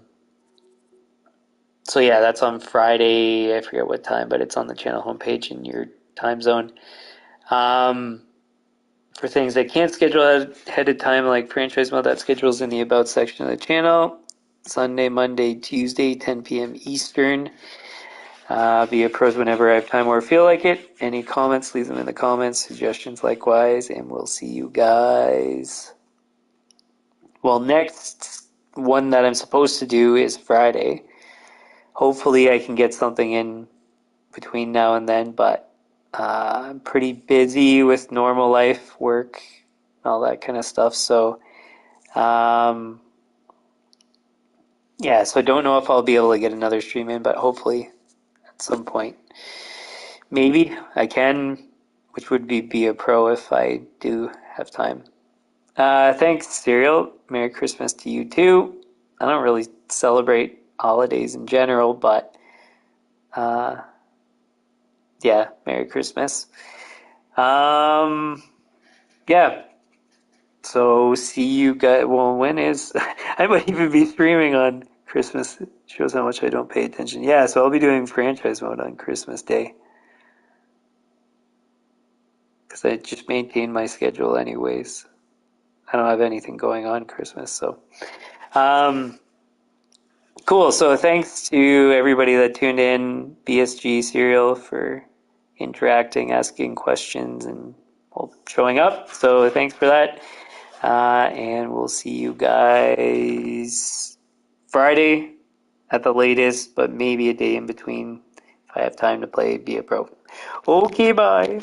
yeah, that's on Friday. I forget what time, but it's on the channel homepage in your time zone. For things I can't schedule ahead of time, like franchise mode, that schedule's in the About section of the channel. Sunday, Monday, Tuesday, 10 p.m. Eastern. Be a pros whenever I have time or feel like it. Any comments, leave them in the comments. Suggestions likewise, and we'll see you guys. Well, next one that I'm supposed to do is Friday. Hopefully I can get something in between now and then, but I'm pretty busy with normal life, work, all that kind of stuff. So, yeah, so I don't know if I'll be able to get another stream in, but hopefully at some point maybe I can, which would be a pro if I do have time. Thanks, Serial. Merry Christmas to you too. I don't really celebrate holidays in general, but uh, yeah, Merry Christmas. Um, yeah. So see you guys. Well, when is I might even be streaming on Christmas. It shows how much I don't pay attention. Yeah, so I'll be doing franchise mode on Christmas Day because I just maintain my schedule anyways. I don't have anything going on Christmas, so um, cool. So thanks to everybody that tuned in, BSG Serial for interacting, asking questions, and well, showing up. So thanks for that. And we'll see you guys Friday at the latest, but maybe a day in between if I have time to play Be a Pro. Okay, bye.